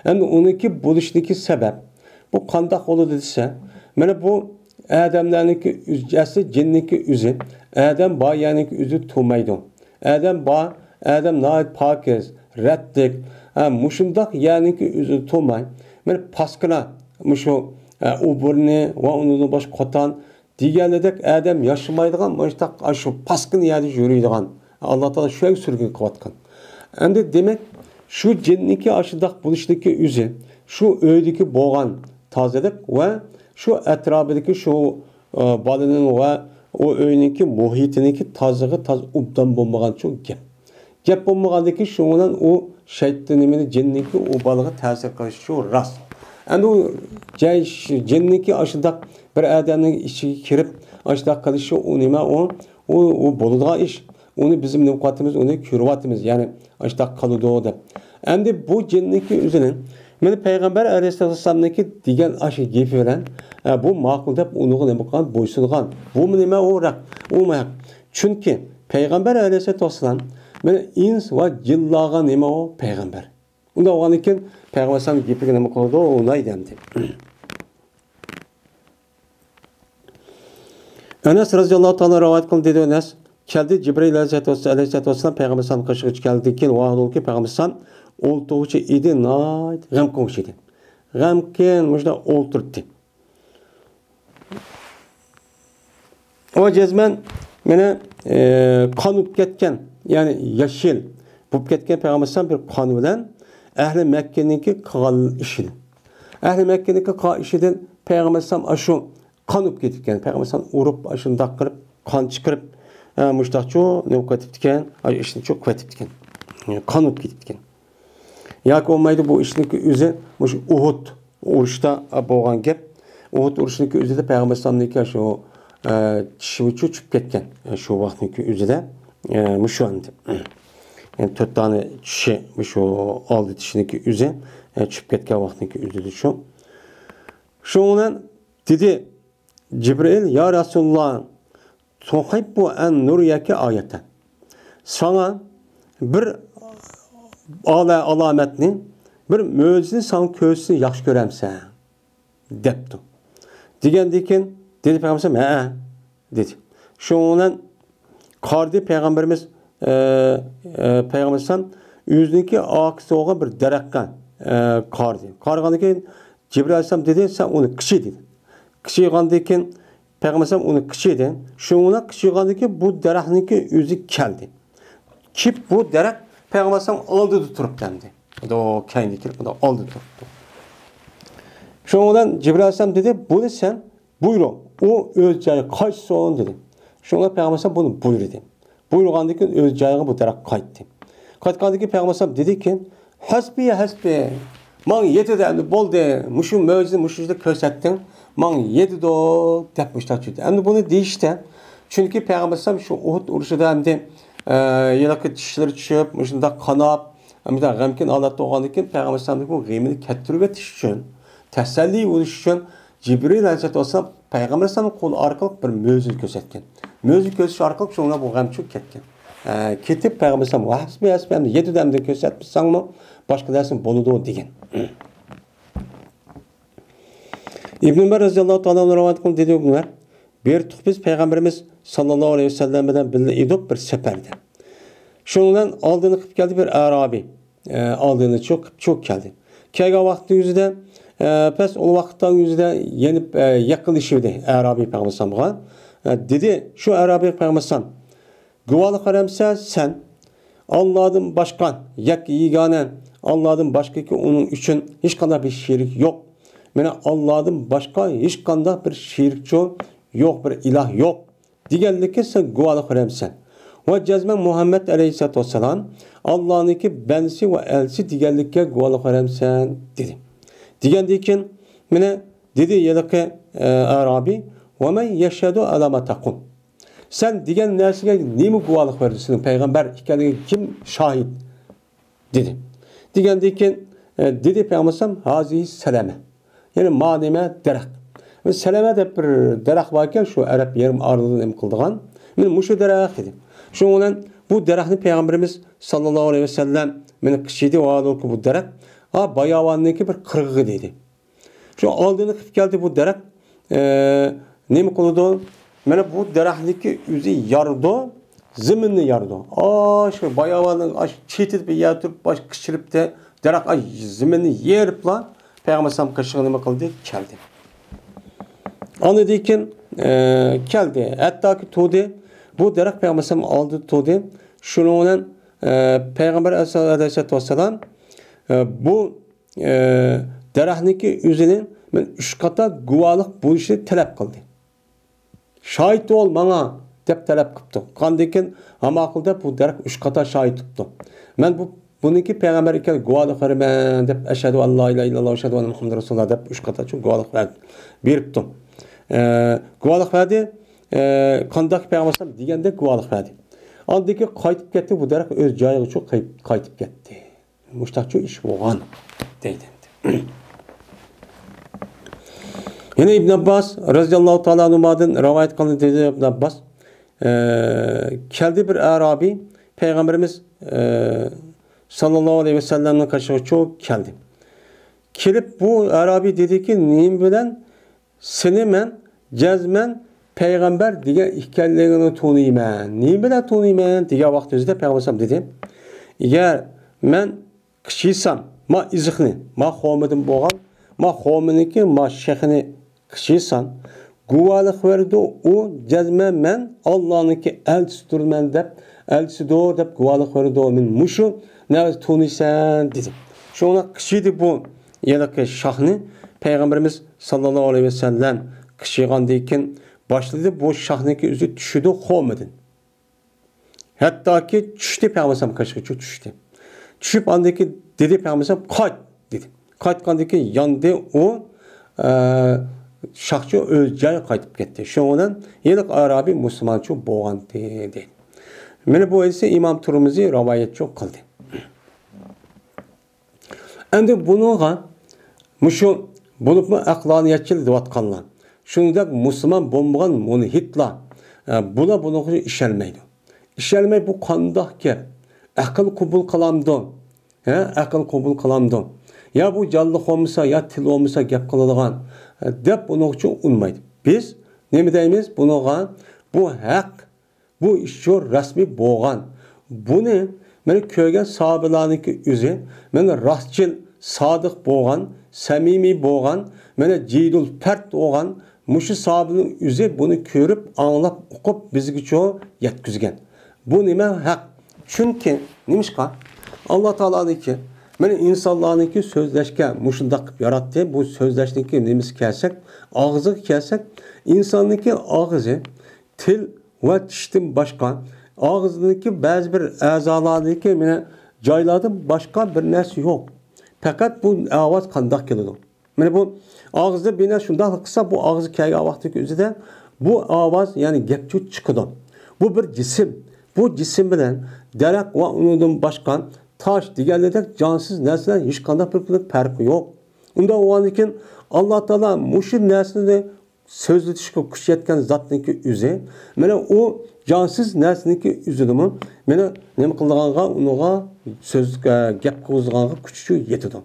Endi uniki bo'lishniki sabab bu qanday bo'ladi desa, mana bu odamlarniki asli jinniki o'zi, odam boyaniki o'zi turmaydi. Adam nayet pakiz, reddik, muşundak yani ki üzü tulmay. Men paskına, muşu uburni ve onun baş kotan, diğerledek adam yaşamaydıgan, muştak şu paskını yani yürüydügan. Allah Teala şu sürgün kıvatkan. Endi demek şu cenniki aşıdak buluştaki üzü, şu öydeki boğan tazelik ve şu etrafındaki şu balının ve o öydeki muhitiniki tazığı taz ubdan bulmagan çok gep. Gap bo'lmagandaki şundan o şeytanımını cinniki o balığa ta'sir qilishi şu rast. Endi o cinniki aşıdak bir adamning içiga kirib aşıdak qilishi o nima o bo'ladigan ish. Onu bizim navqatimiz onu ko'ryapmiz. Ya'ni aşıdak qiladi deb. Endi bu cinniki o'zining meni Peygamber aleyhisselam'daki degan aşı gap bilan bu ma'qul deb uni nima qilgan bo'ysungan. Bu nima o rak? U mak. Chunki Peygamber aleyhisselam men ins va jinlarga nima o peygamber. Unda olgan ekan Peygamber sallam gepiga nima qildi? Uni aytdi. Anas radhiyallohu ta'ala rivoyat qildi dedi Anas. Keldi Cibril aleyhissalatu vassalam Peygamber sallam qarşıga keldi keyin va'dolki Peygamber sallam o'ltovchi edi, nayt g'amqin edi. G'amkin mujda o'ltirdi. O jazman meni qonib ketgan yani yeşil bu ketken Peygamber'den bir kanı bilen Ehli Mekke'ninki qilgan işi. Ehli Mekke'ninki qilgan işidan Peygamber'den aşu kanıp ketgan. Peygamber'den urup aşındaq qilib qon chiqirib mushtaqcho navqatibdikan, ishni çok qilibdikan. Kanıp ketgan. Yoki olmaydi bu ishniki o'zi shu Uhud urushda bo'lgan gap. Uhud urushniki o'zida payg'ambar alayhisolamniki shu tishi uchib ketgan. Shu vaqtniki o'zida shu andi. Yani 4 tane tishi shu oldi tishniki o'zi tushib ketgan vaqtniki o'zida shu. Shundan dedi Cibril ya Rasulullah tuhibbu an nuriyaka ayatan. Sana bir alametni, bir mo'jizani sana ko'rsatishni yaxshi ko'ramsan debdi. Degandan dedi payg'ambar ha dedi. Shundan qardi payg'ambarimiz payg'ambarsan o'ziniki oqisi olgan bir daraxtga qardi. Qargandan keyin Cibril alayhisalom dedi sen uni kishi dedi. Kishigandan keyin payg'ambar uni kishidi. Shundan kishigandan keyin bu daraxtniki o'zi keldi. Kip bu daraxt payg'ambar oldida turibdi endi. O keyingi kelib unda oldida turibdi. Shundan Cibril alayhisalom dedi, "Buni sen buyur." O o'z joyiga qaytsin dedi. Shunga payg'ambar buni buyurdi. Buyurgandan keyin o'z joyiga bu daraxt qaytdi. Qaytgandan keyin payg'ambar dediki, "Hasbi hasbi. Men yetdi endi bo'ldi. Mushu mo'jiza mushida ko'rsatding. Men yetdi deb mushtachudi." Endi buni deyishdi. Chunki payg'ambar shu Uhud urushida endi yalaqi tishlari tushib, shunda qanab, hamda g'amkin holatda bo'lgandan keyin payg'ambar bu g'amini kattirib o'tish uchun, tasalli bo'lish uchun Jibril alayhisalom payg'ambar qo'l orqali bir mo'jiza ko'rsatgan. Mo'jiza ko'rsatish orqali shunga bu g'am cho'k ketgan. Ketib payg'ambar hasbi hamda yetudamda ko'rsatmasangmi, boshqa narsa bo'ladi degan. Ibn Umar roziyallohu ta'ala rivoyat qildi dedilar. Bir biz payg'ambarimiz sallallohu alayhi vasallam bilan birga edik bir safarda. Shundan oldini qilib keldi bir Arabiy. Oldini çok keldi. Kelgan vaqt yuzida pes o vaqtdan yuzida yenib yaqinlashdi Arabiy payg'ambarga. Dedi şu Arabiy payg'ambar guvohlik qaramsa sen Allah'dan başka yak yegane Allah'dan başka ki onun için hiç qanday bir şerik yok. Mene Allah'dan başka hiç qanday bir şerikçi yok, bir ilah yok. Diğerlikle sen guvohlik qaramsan. Ve cezmen Muhammed Aleyhisselatü Vesselam Allah'ınki bensi ve elsi diğerlikle guvohlik qaramsan dedi. Diğerlikin mene dedi yedeki Arabi ve men yeşhedü ala ma taqul. Sen diğer nersige nemi guvohlik verdin? Peygamber ekanligiga kim şahit dedi. Diğerlikin dedi Peygamber hazihi seleme. Yani manime daraxt. Ve seleme de bir daraxt varken şu Arap yerim ardıdan em kıldıgan. Men muşu daraxt dedim. Şundan bu daraxtni Peygamberimiz sallallahu aleyhi ve sellem meni kishidi o adolku bu daraxt. Bayavanniki bir qirg'i dedi. Şu aldığını qilib keldi bu daraxt. Nemi qildi? Mana bu daraxtniki o'zi yardı, zaminni yardı. Şu bayavanning chetida bir yer turib bosh qichiribdi. Daraxt zaminni yeribla Peygamber sallam qishig'i nima qildi? Keldi. Anladı ki keldi. Hatta ki to'di. Bu daraxt Peygamber sallam oldi to'di. Shuningdan Peygamber aleyhissalatu vesselam bu daraxtniki o'zining 3 qator guvohlik bo'lishini talab qildi. Şahit ol bana deb talab qildi. Qandakin hamaqilda bu daraxt 3 qator shahid tutdi. Men buniki payg'ambar ekan guvohlik beraman deb ashhadu an la ilaha illalloh va ashhadu anna muhammad rasululloh deb 3 qator guvohlik beribdi. Guvohlik berdi. Qandak payg'ambar deganda guvohlik berdi. Andaki qaytib ketdi bu daraxt o'z joyiga cho'q qaytib ketdi. Mushtaqchu ish bo'lgan deydi. Yine İbn Abbas radıyallahu ta'ala anhu'dan rivayet kıldı dedi İbn Abbas. Keldi bir Arabi Peygamberimiz sallallahu aleyhi ve sellem'in karşısına çok geldi. Kelip bu Arabi dedi ki neyim bilen seni men cezmen Peygamber diye hikayelerini tanıyman. Neyim bilen tanıyman diye vakti özde Peygamber dedi. Eğer men kişiysam ma izhni ma xomidim boğan ma xominiki ma şekhini kişiysan guvohlik verdi o cezmen men Allah'ınki elçisidirmen deb elçisidir deb guvohlik verdi o men mushu ne tanıysan dedi. Şuna kişiydi bu yalaki şahni Peygamberimiz sallallahu aleyhi ve sellem kişigandan keyin başladı bu şahniki o'zi tushidi xomidin. Hatta ki tushdi Peygamber kaşığı tushdi. Tushib andaki dedi Peygamber qayt dedi. Qaytgandan keyin yandı o şahçı öz joyiga qaytib ketdi. Şoňadan yeliq Arabi musulmoncha bo'lgan dedi. Mana bu esa İmam Turmizi rivoyatchi qildi. Endi bunga mushu bo'libmi aqloniyatchilik deyotganlar. Shuningdek musulmon bo'lmagan mulhidlar bular bunga ishonmaydi. Ishonmay bu qandoq gap? Aql qabul qilamdi. Aql qabul qilamdi. Ya bu jonliq olmasa, ya til olmasa gap qiladigan deb buni uchun unmaydi. Biz nima deymiz? Bunga bu haq, bu ish rasmiy bo'lgan. Buni men ko'rgan sahobalarniki o'zi, men rostchil, sodiq bo'lgan, samimiy bo'lgan, men jidul fard bo'lgan, mushu sahobaning o'zi buni ko'rib, anglab, o'qib bizga yetkizgan. Bu nima haq? Chunki nimishqa Alloh taolaniki men insonlarniki so'zlashga mushundaq qilib yaratdi. Bu so'zlashniki nimasi kelsak, og'ziga kelsak, insonniki og'zi til va tishdan boshqa, og'zniki ba'zi bir a'zolarniki meni joylardan boshqa bir narsa yo'q. Faqat bu ovoz qandoq keladi. Mana bu og'izda bina shundoq qilsa, bu og'zi kelgan vaqtdagi o'zida bu ovoz, ya'ni gapchi chiqadi. Bu bir jism. Bu jism bilan daraxt va undan boshqa taş deganlarda jonsiz narsalar hech qanday bir farqi yo'q. Unda o'g'anlikin Alloh taolo mushu narsani so'zlatishga kuch yetgan zotniki o'zi, mana u jonsiz narsaniki o'zidimi, mana nima qilganga, unga so'z gap qo'zg'aganga kuchi yetadi.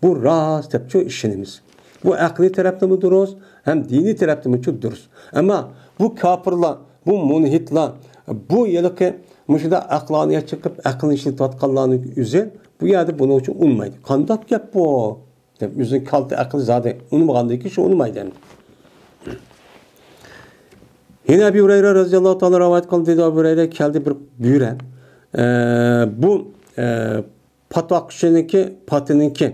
Bu rost deb ishonamiz. Bu aqliy tarafdan durust, ham diniy tarafdan durust. Ammo bu kofirlar, bu munhitlar, bu yiliqi mushunda aqloniyat chiqib, aqlni ishlatayotganlarning o'zi bu yerda buning uchun unmaydi. Qandoq gap bu? Deb o'zining kalta aqli zodi unmagandan shu unmaydi. Yine Ebu Hureyre radhiyallohu ta'ala rivoyat qildi. Ebu Hureyre keldi bir buyra. Bu patoqchiniki, patininki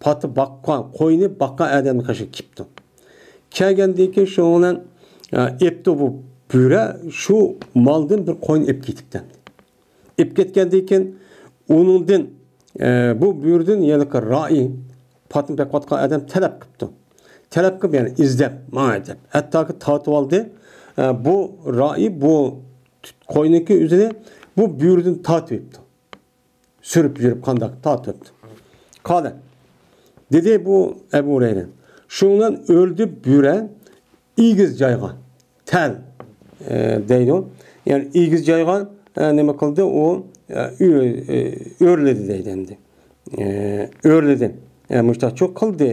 pati baqqan, qo'yni baqqan odamga qarshi kelibdi. Kelgandan keyin shu bilan epdi bu buyra shu maldan bir qo'yni ep ketibdi. Ep ketgandan keyin uningdan bu buyurdan yana ra'i patni bekatgan odam talab qilibdi. Talab qilib yani izlab, ma'adab. Hatto ki tatib oldi. Bu ra'i bu qo'yniki o'zini bu buyurdan tatib etdi. Sürüp yürüp qandoq tatib etdi. Qala. Dedi bu Ebu Hureyre. Şundan öldü buyura igiz joyga tal deydi. Yani igiz joyga nima qildi? O o'rledi deydi endi. O'rledi. Mushtaç çok qildi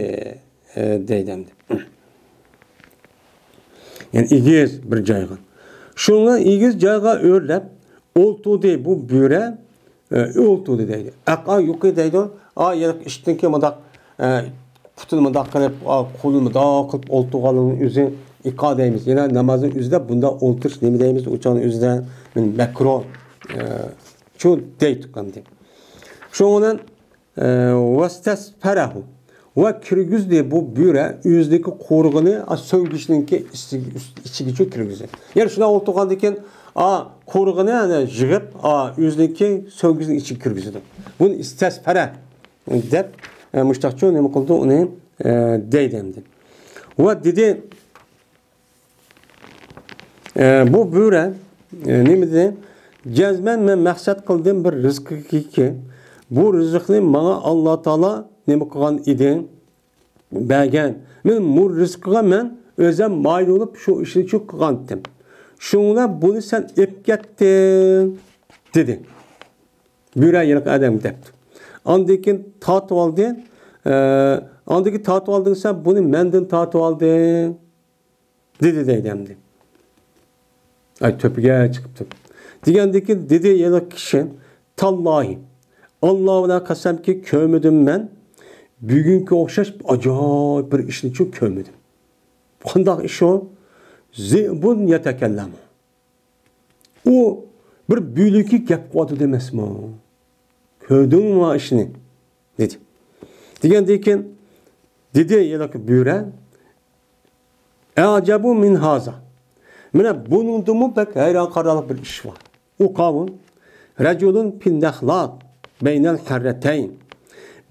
deydi endi. Yani igiz bir joyga. Şundan igiz joyga o'rlab oltudi bu buyura oltudi deydi. Aqa yuqi deydi. Yeliq ishtinki mundaq putini mundaq qilib, qo'lini mundaq qilib oltug'anning o'zi iqo deymiz. Yana namozning o'zida bunda oltirish nima deymiz? O'chani o'zida makruh shu deydi qanday. Shundan vastasfarahu va kirgizdi bu buyra o'zidagi qo'rg'ini so'ngishninki ichiga kirgizdi. Ya'ni shuna oltug'andan keyin qo'rg'ini yig'ib o'zidagi so'ngishning ichiga kirgizdi. Buni istasfara deb mushtaqchi nima qildi uni deydi endi. Va dedi bu buyra nima dedi? Jazman men maqsad qildim bir rizqiki bu rizqni menga Alloh taolo nima qilgan edi? Bergan. Men bu rizqqa men o'zim mayl bo'lib shu ishni qilgandim. Shunga buni sen ep ketdin dedi. Buyra yiliq odam debdi. Andikin tatib oldi. Andiki tatib olding sen buni mendan tatib olding dedi deydi endi. Ay to'piga chiqibdi. Degandiki dedi yiliq kishi tallahi Alloh bilan qasamki ko'rmadim men bugunga o'xshash ajoyib bir ishni ko'rmadim. Qanday ish o? Zibun yatakallamu. U bir büyülüki gap qiladi demasmi? Ko'rdingmi ishni? Dedi. Degandan dedi yiliq buyra ajabu min haza. Mana buningdimi bak hayron qaralik bir ish bor. U qavm rajulun fin naxlat beynel harreteyn.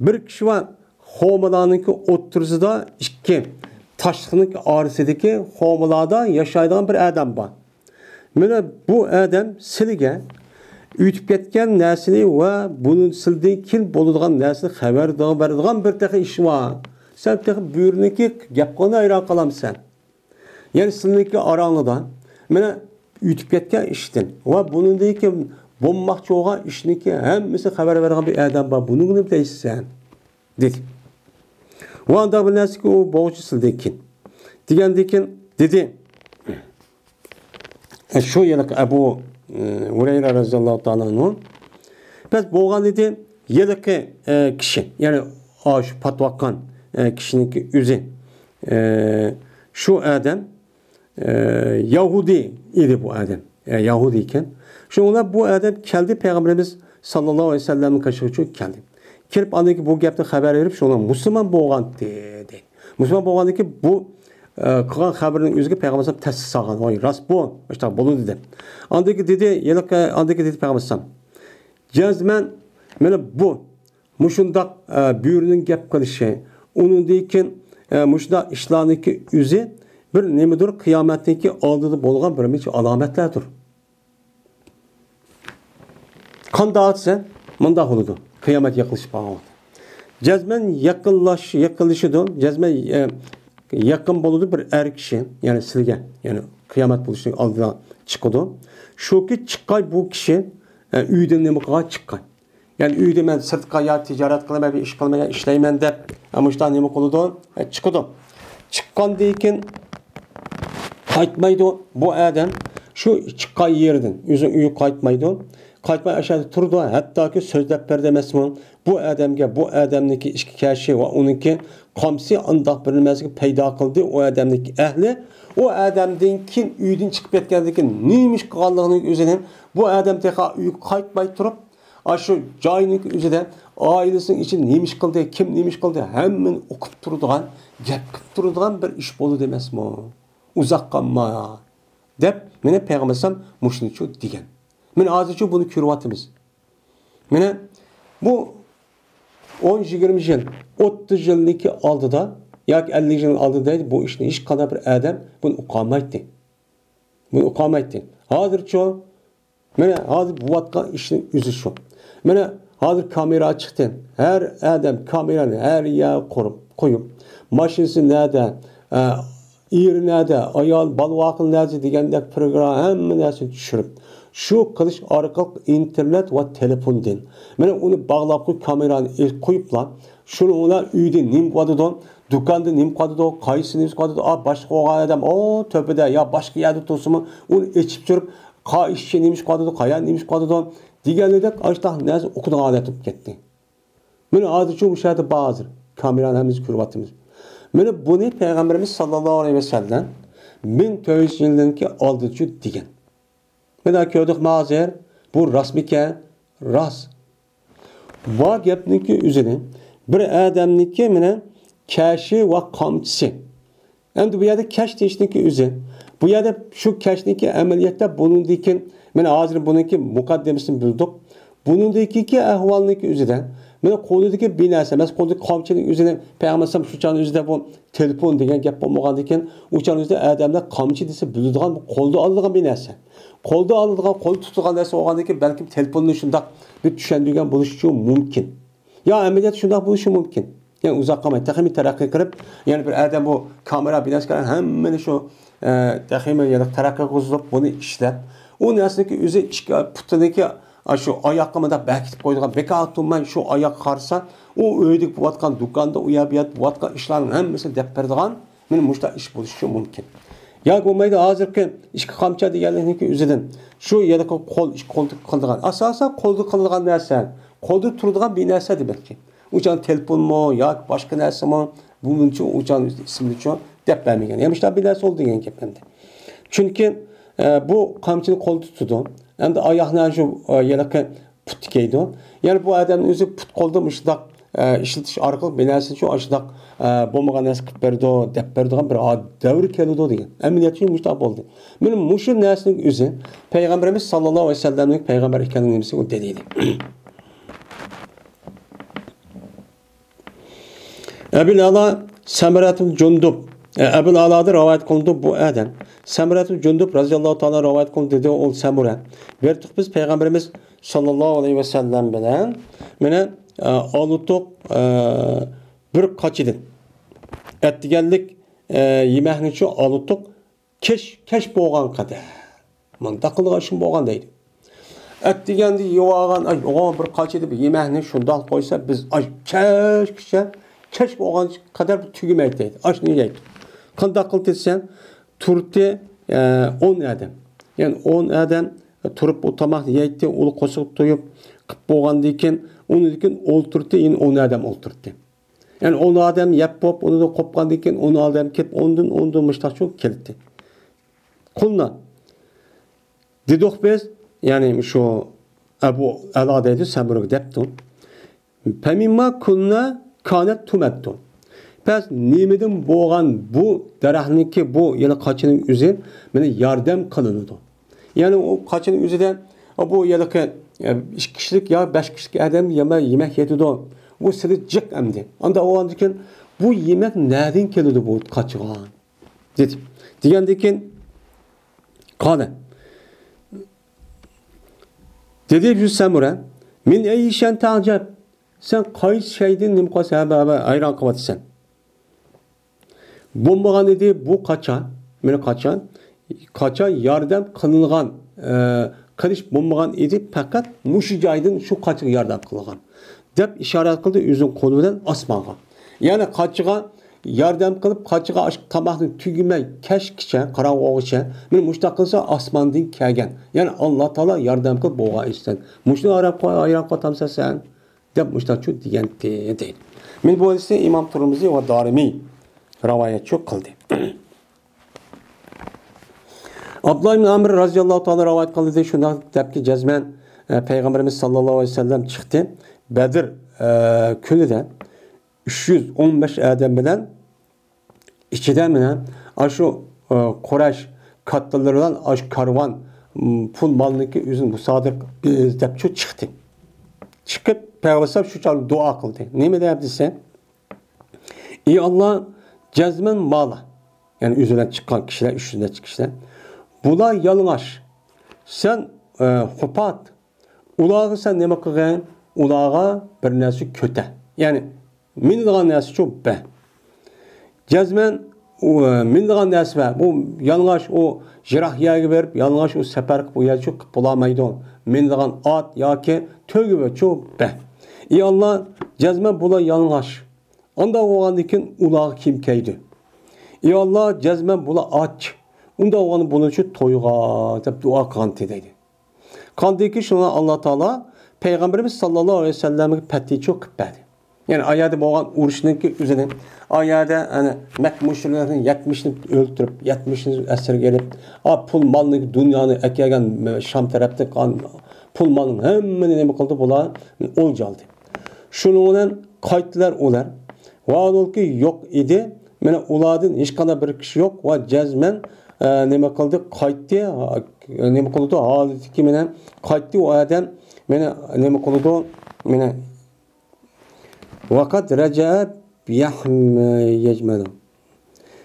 Bir kişi var homilanınki o'ttirsida ikki taşlık arasındaki homilada yaşaydigan bir adam var. Mana bu adam sizga ütüp ketgan narsani va bunun sildan keyin bo'ladigan narsani xabar beradigan bir taqa ish var. Sen taqa buyurniki gap qilni ayron qolamsan. Yani sizniki arangida mana ütüp ketgan ishdan va bundan keyin bo'lmoqchi bo'lgan ishniki hammasi xabar beradigan bir adam var. Buni nima deysan? Dedi. O anda bir narsa ki o boğucu sildan keyin. Degandan keyin dedi. Şu yıllık Ebu Hureyre radıyallahu ta'ala anhu. Biz boğan dedi yıllık kişi yani şu patvakan kişinin üzü şu adam Yahudi idi bu adam. Yahudi iken. Şunlar bu adam geldi Peygamberimiz sallallahu aleyhi ve sellem'in karşısına geldi. Kelip andaki bu gapni haber verip şunlar Müslüman boğan dedi. Müslüman boğan ki bu kılgan haberinin üzgü Peygamber təsis sağan. Oy, rast bu. İşte bolu dedi. Andaki dedi, yelak andaki dedi Peygamber cazmen mana bu muşundak büyürünün gap kılışı. Onun deyken muşda işlarındaki üzü bir nemidir kıyametteki aldığı bolgan bir neçe alametlerdir. Kan dağıtsa mında oludu. Kıyamet yaklaşıp bağlı. Cazmen yakılışıdır. Cazmen yakın boludu bir er kişi yani silge yani kıyamet buluşunun aldığına çıkıdı. Şu ki çıkay bu kişi üyden ne mutlaka çıkay. Yani üyde ben sırtka ya ticaret kılmaya bir iş kılmaya işleymen de ama işte ne mutlaka çıkıdı. Çıkan deyken kaytmaydı bu adam şu çıkay yerden yüzün üyü kaytmaydı. Kaytmay aşağıda turdu hatta ki sözlep berdemesmin bu adamga bu adamniki ishki kashi va uniki qomsi undaq bilinmaslik paydo qildi o adamniki ahli o adamdan keyin uydan chiqib ketgandan keyin nemish qilganligini o'zidan bu adam teqa uy qaytmay turib shu joyning o'zida oilasining için nemish qildi kim nemish qildi hammani o'qib turadigan gap qilib turadigan bir ish bo'ldi emasmi uzoq qolma deb meni payg'ambar mushnichu degan. Men hozircha buni ko'ryapmiz. Mana bu 10-20 yıl, 30 yıllık aldıda, yak 50 yıl aldıda bu işini hiç kadar bir adam bunu ukamaydı. Bunu ukamaydı. Hazırça, hazır bu vatka işin yüzü şu. Hazır kamera çıktı. Her adam kameranı her yere koyup, maşinesi nerede, iri nerede, ayal, balvakın nerede degende program hemen nerede düşürüp. Şu kılıç arkalık internet ve telefondan. Mana onu bağlap koy kameranı koyup lan. Şunu ona üyde nim koydu, dükkanda nim koydu, kayısı nim koydu. Başka o adam o tepede ya başka yerde tosumu onu içip sürüp kayışı neymiş koydu, kayan neymiş koydu. Diğerleri de açtı neyse okuduğun adet gitti. Mana azıcık bu şeyde bazı kameranı hemiz kürvatımız. Mana bunu Peygamberimiz sallallahu aleyhi ve sellem 1400 yılındaki aldıcı diyen. Mena köydük mazir, bu rasmike, ras. Va gapniki üzerine bir adamniki mene kaşı ve kamçısı. Endi bu yerde kaş deyişniki üzerine. Bu yerde şu kaşniki ameliyette bulunduğu mene hazır bununki mukaddemesini bildik. Bunundaki ahvalniki üzerine. Mene koludaki binası, mesela koludaki kamçının üzerine peygamberim şu çanın üzerinde bu telefon degen gap olmagandiken o çanın üzerinde adamlar kamçı dese bildiğin bu kolda alıngan binası. Kolda alıngan, kol tutulan dese olgandaki belki telefonun şundak bir düşendiğin buluşu mümkün. Ya ameliyat şundak buluşu mümkün. Yani uzak kalmayın. Tekimi terakki kırıp yani bir adam bu kamera binası kadar hemen şu tekimi ya da terakki kuzulup bunu işlep. O nesneki üzeri putundaki şu ayakkabıda bekitip koyduğun bekatımdan şu ayak karsa o öydük bu vatkan dükkanda uyabiyat bu vatkan işlerin hemmesi depperdiğin benim muşta iş buluşu mümkün. Ya olmaydı hazırki işki kamça diyenlerindeki üzerinde şu ya da kol iş kolduk kıldığın asasa kolduk kıldığın nerse kolduk turduğun bir nerse demek ki. Uçan telefon mu ya başka nerse mi bunun için uçan isimli için deppermeyen. Yani işte bir nerse oldu yani kepende. Çünkü bu kamçını kol tuttu. Hem de ayağından şu yelaki put dikeydi. Yani bu adamın özü put kolda mışdak işletiş arkalık binası şu aşıdak bombaga nerse kıp berdi, dep berdiğin bir devir kelidi diye. Ameliyatı muştak oldu. Benim muşun nesinin özü Peygamberimiz sallallahu aleyhi ve sellem'in peygamber ikenliğimizi o dediydi. Ebil Ala Semeratul Cundub. Ebil Ala'da rivayet kılındı bu adam. Semeratul Cundub radıyallahu ta'ala rivayet kılındı dedi ol Semura. Verdik biz Peygamberimiz sallallahu aleyhi ve sellem bilen mene alıtık bir kaçıdın. Ettigenlik yemekini şu alıtık keş boğan kadar. Manda kılığa şun boğan deydi. Ettigendi yuvağan ay oğan bir kaçıdı bir yemekini şundan koysa biz ay keş boğan kadar tügümek deydi. Aş ne yeydi. Kanda kıl etsen turti 10 adam. Yani 10 adam turup otamak yeydi. Ulu kosuq toyup kıp boğan deyken onu deyken olturdu yine 10 adam olturdu. Yani 10 adam yap bop onu da kopkan deyken 10 adam kep ondan müştak çok keldi. Kulna dedik biz yani şu Ebu Ala dedi Semuruk deptun. Pemimma kunna kanet tumettun. Pes nimedin boğan bu derahniki bu yine kaçının üzerine bana yardım kılındı. Yani o kaçının üzerine bu yılki 2 kişilik ya 5 kişilik adam yemek yedi de bu sırı cık emdi. Anda o andiken bu yemek nereden geldi bu kaçıgan? Dedi. Diyendiken kane. Dedi bir Semura min eyşen ta'cab. Sen kayıt şeydin nimqa sebebe ayran kıvatsan. Bombagan dedi bu kaçan. Mene kaçan yardım kılıngan kılıç bombagan idi fakat muşicaydın şu kaçık yardım kılıngan. Dep işaret kıldı üzün kolundan asmağa. Yani kaçığa yardım kılıp kaçığa aşk tamahını tügümey keşkiçe karan oğuşa men muştaq kılsa asmandın kelgen. Yani Allah Taala yardım kılıp boğa isten. Muşnu arab ayran qatamsa sen dep muştaq şu diyen değil. Men bu hadisi İmam Tirmizi ve Darimi rivayet çok kıldı. Abdullah ibn Amr radıyallahu ta'ala rivayet kıldı şunda depki cezmen Peygamberimiz sallallahu aleyhi ve sellem çıktı. Bedir günüde 315 adam bilen içiden bilen aşı Kureyş katlılarından aş karvan pul malındaki üzün bu sadık depçu çıktı. Çıkıp Peygamber şu çal dua kıldı. Ne mi derdiyse? İyi Allah cezmen mala. Yani üzerinden çıkan kişiler, üstünden çıkan kişiler. Bula yalıngaş. Sen hopat. Ulağı sen ne bakıyorsun? Ulağa bir nesi kötü. Yani minliğin nesi çok be. Cezmen minliğin nesi be. Bu yalıngaş o jirahiyaya verip yalıngaş o sefer bu yer çok bulamaydı. Minliğin at ya ki tögü be çok be. İyi Allah cezmen bula yalıngaş. Onda oğlan dikin ulağı kim keydi. İyi Allah cezmen bula aç. Onda oğlanı bunu şu toyuğa deyip dua kantı dedi. Kantı ki şuna Allah Teala Peygamberimiz sallallahu aleyhi ve sellem'in pətti çok kıpbədi. Yani ayada boğan uruşunki üzerine ayada hani Mekmuşlarının 70'ini öldürüp 70'ini esir gelip pul malını dünyanı ekegen Şam tarafta kan pul malını hemmeni ne kıldı bula olcaldı. Şunun kayıtlar olar. Vaadol ki yok idi. Mene uladın hiç kadar bir kişi yok. Va cezmen ne kıldı kayıttı ne kıldı haleti ki mene kayıttı o adam mene ne kıldı mene vakat reca biyahm yecmelu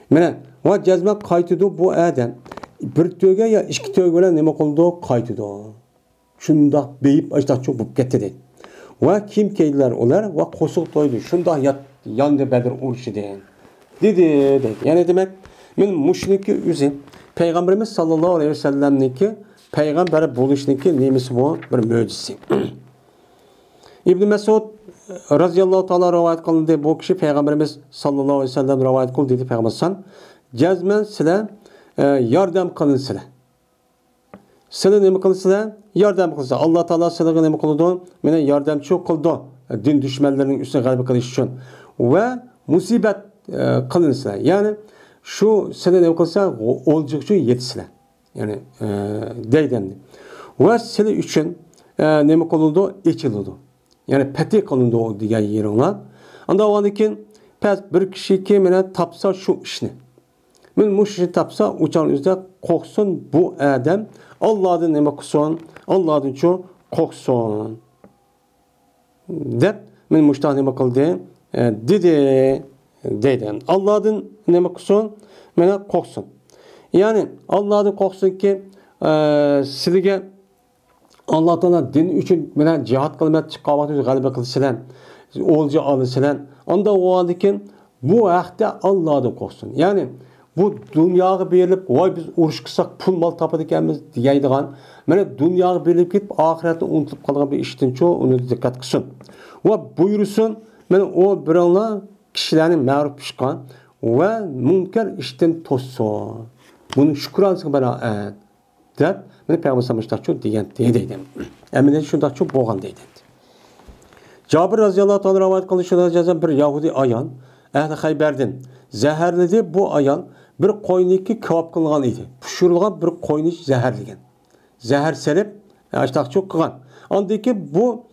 mene va cezmen kayıttı bu adam bir töge ya iki tögeler ne kıldı kayıttı şunda beyip açta çok bu getirdi va kim keydiler olar va kosuq toydu şunda yandı Bedir uruşu deyin dedi. Yani demek men muşniki üzün Peygamberimiz sallallahu aleyhi ve sellem'niki peygamber buluşniki nemisi bu bir mucizesi. İbn Mesud radıyallahu ta'ala rivayet kıldı bu kişi Peygamberimiz sallallahu aleyhi ve sellem rivayet kıldı dedi Peygamberimiz cezmen sile yardım kılın sile. Sile nemi kılın sile yardım kılın. Allah Teala sile nemi kıldı mene yardım çok kıldı din düşmanlarının üstüne galip kılış için ve musibet kılınsılar. Yani şu sene ne kılsa olcukçu yetişsiler. Yani deydendi. Ve sene üçün ne mi kılındı? İçildi. Yani peti kılındı o diğer yerine. Anda o andikin pes bir kişi ki mene tapsa şu işini. Men bu işini tapsa uçan üzde koksun bu adam. Allah'ın ne mi kılsın? Allah'ın şu koksun. Dep men muştah ne mi kıldı? Dedi deydi. Allah'dan ne kılsın? Mene korksun. Yani Allah'dan korksun ki sizge Allah Teala din üçün mene cihat kılmet çıkavat üzere galiba kılsılan, olca alısılan. Onda o andikin bu ahde Allah'dan korksun. Yani bu dünyaya berilip, vay biz uruş kısak pul mal tapadıkemiz diyeydiğen, mene dünyaya berilip gidip ahiretini unutulup kalan bir işten çoğu onu dikkat kılsın. Ve buyursun, mene o bir anla kişilerin mağrup pişkan ve münker işten tossun. Bunun şükranlısı bana deyip, mene Peygamber sallallahu çok diyen deydi. Emine şunda çok boğan deydi. Cabir radıyallahu anh rivayet kılışında yazan bir Yahudi ayan, Ehli Hayber'den zehirledi bu ayan bir koyniki kebap kılgan idi. Pişirilgan bir koyni zehirligen. Zehir serip, açtak çok kılgan. Andaki bu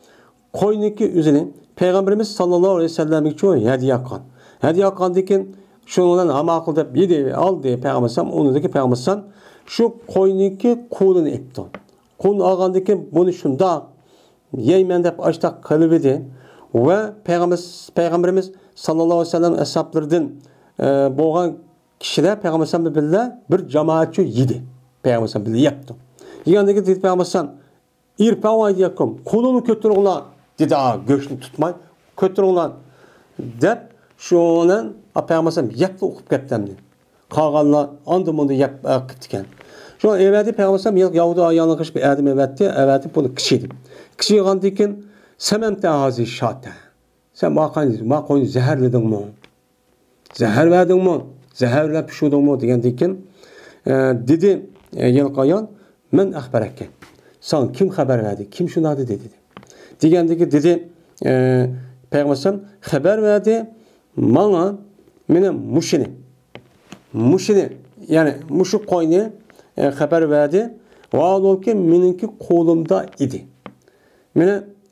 koyniki üzerine Peygamberimiz sallallahu aleyhi ve sellem'e çoğu hediye kılgan. Hediye kılgandikin şundan ama akılda yedi al diye Peygamber onundaki Peygamber şu koyniki kulunu ipti. Kulunu algandaki bunu şunda yeymen dep açtak kılıbedi ve Peygamberimiz sallallahu aleyhi ve sellem hesaplardan boğan kişiler Peygamber billah bir cemaatçı yedi. Peygamber billah yaptı. Yiyandaki dedi Peygamber irpavay diyakum kulunu kötür olan dedi göçünü tutmay kötür olan dep şunan Peygamber yaptı okup geptemdi. Kalganlar andımında yapıp diken. Şu an evveldi Peygamber Yahudi ayağına kış bir adım evveldi bunu kişiydi. Kişi yandikin sememte hazi şate. Sen ma koyun zehirledin mi? Zehir verdin mi? Zehirle pişirdin mi? Diyendikin dedi yelkayan men ahbereke. Sen kim haber verdi? Kim şunu dedi dedi. Digendiki dedi Peygamber haber verdi bana benim muşini yani muşu koyunu haber verdi. Vaadol ki benimki kolumda idi.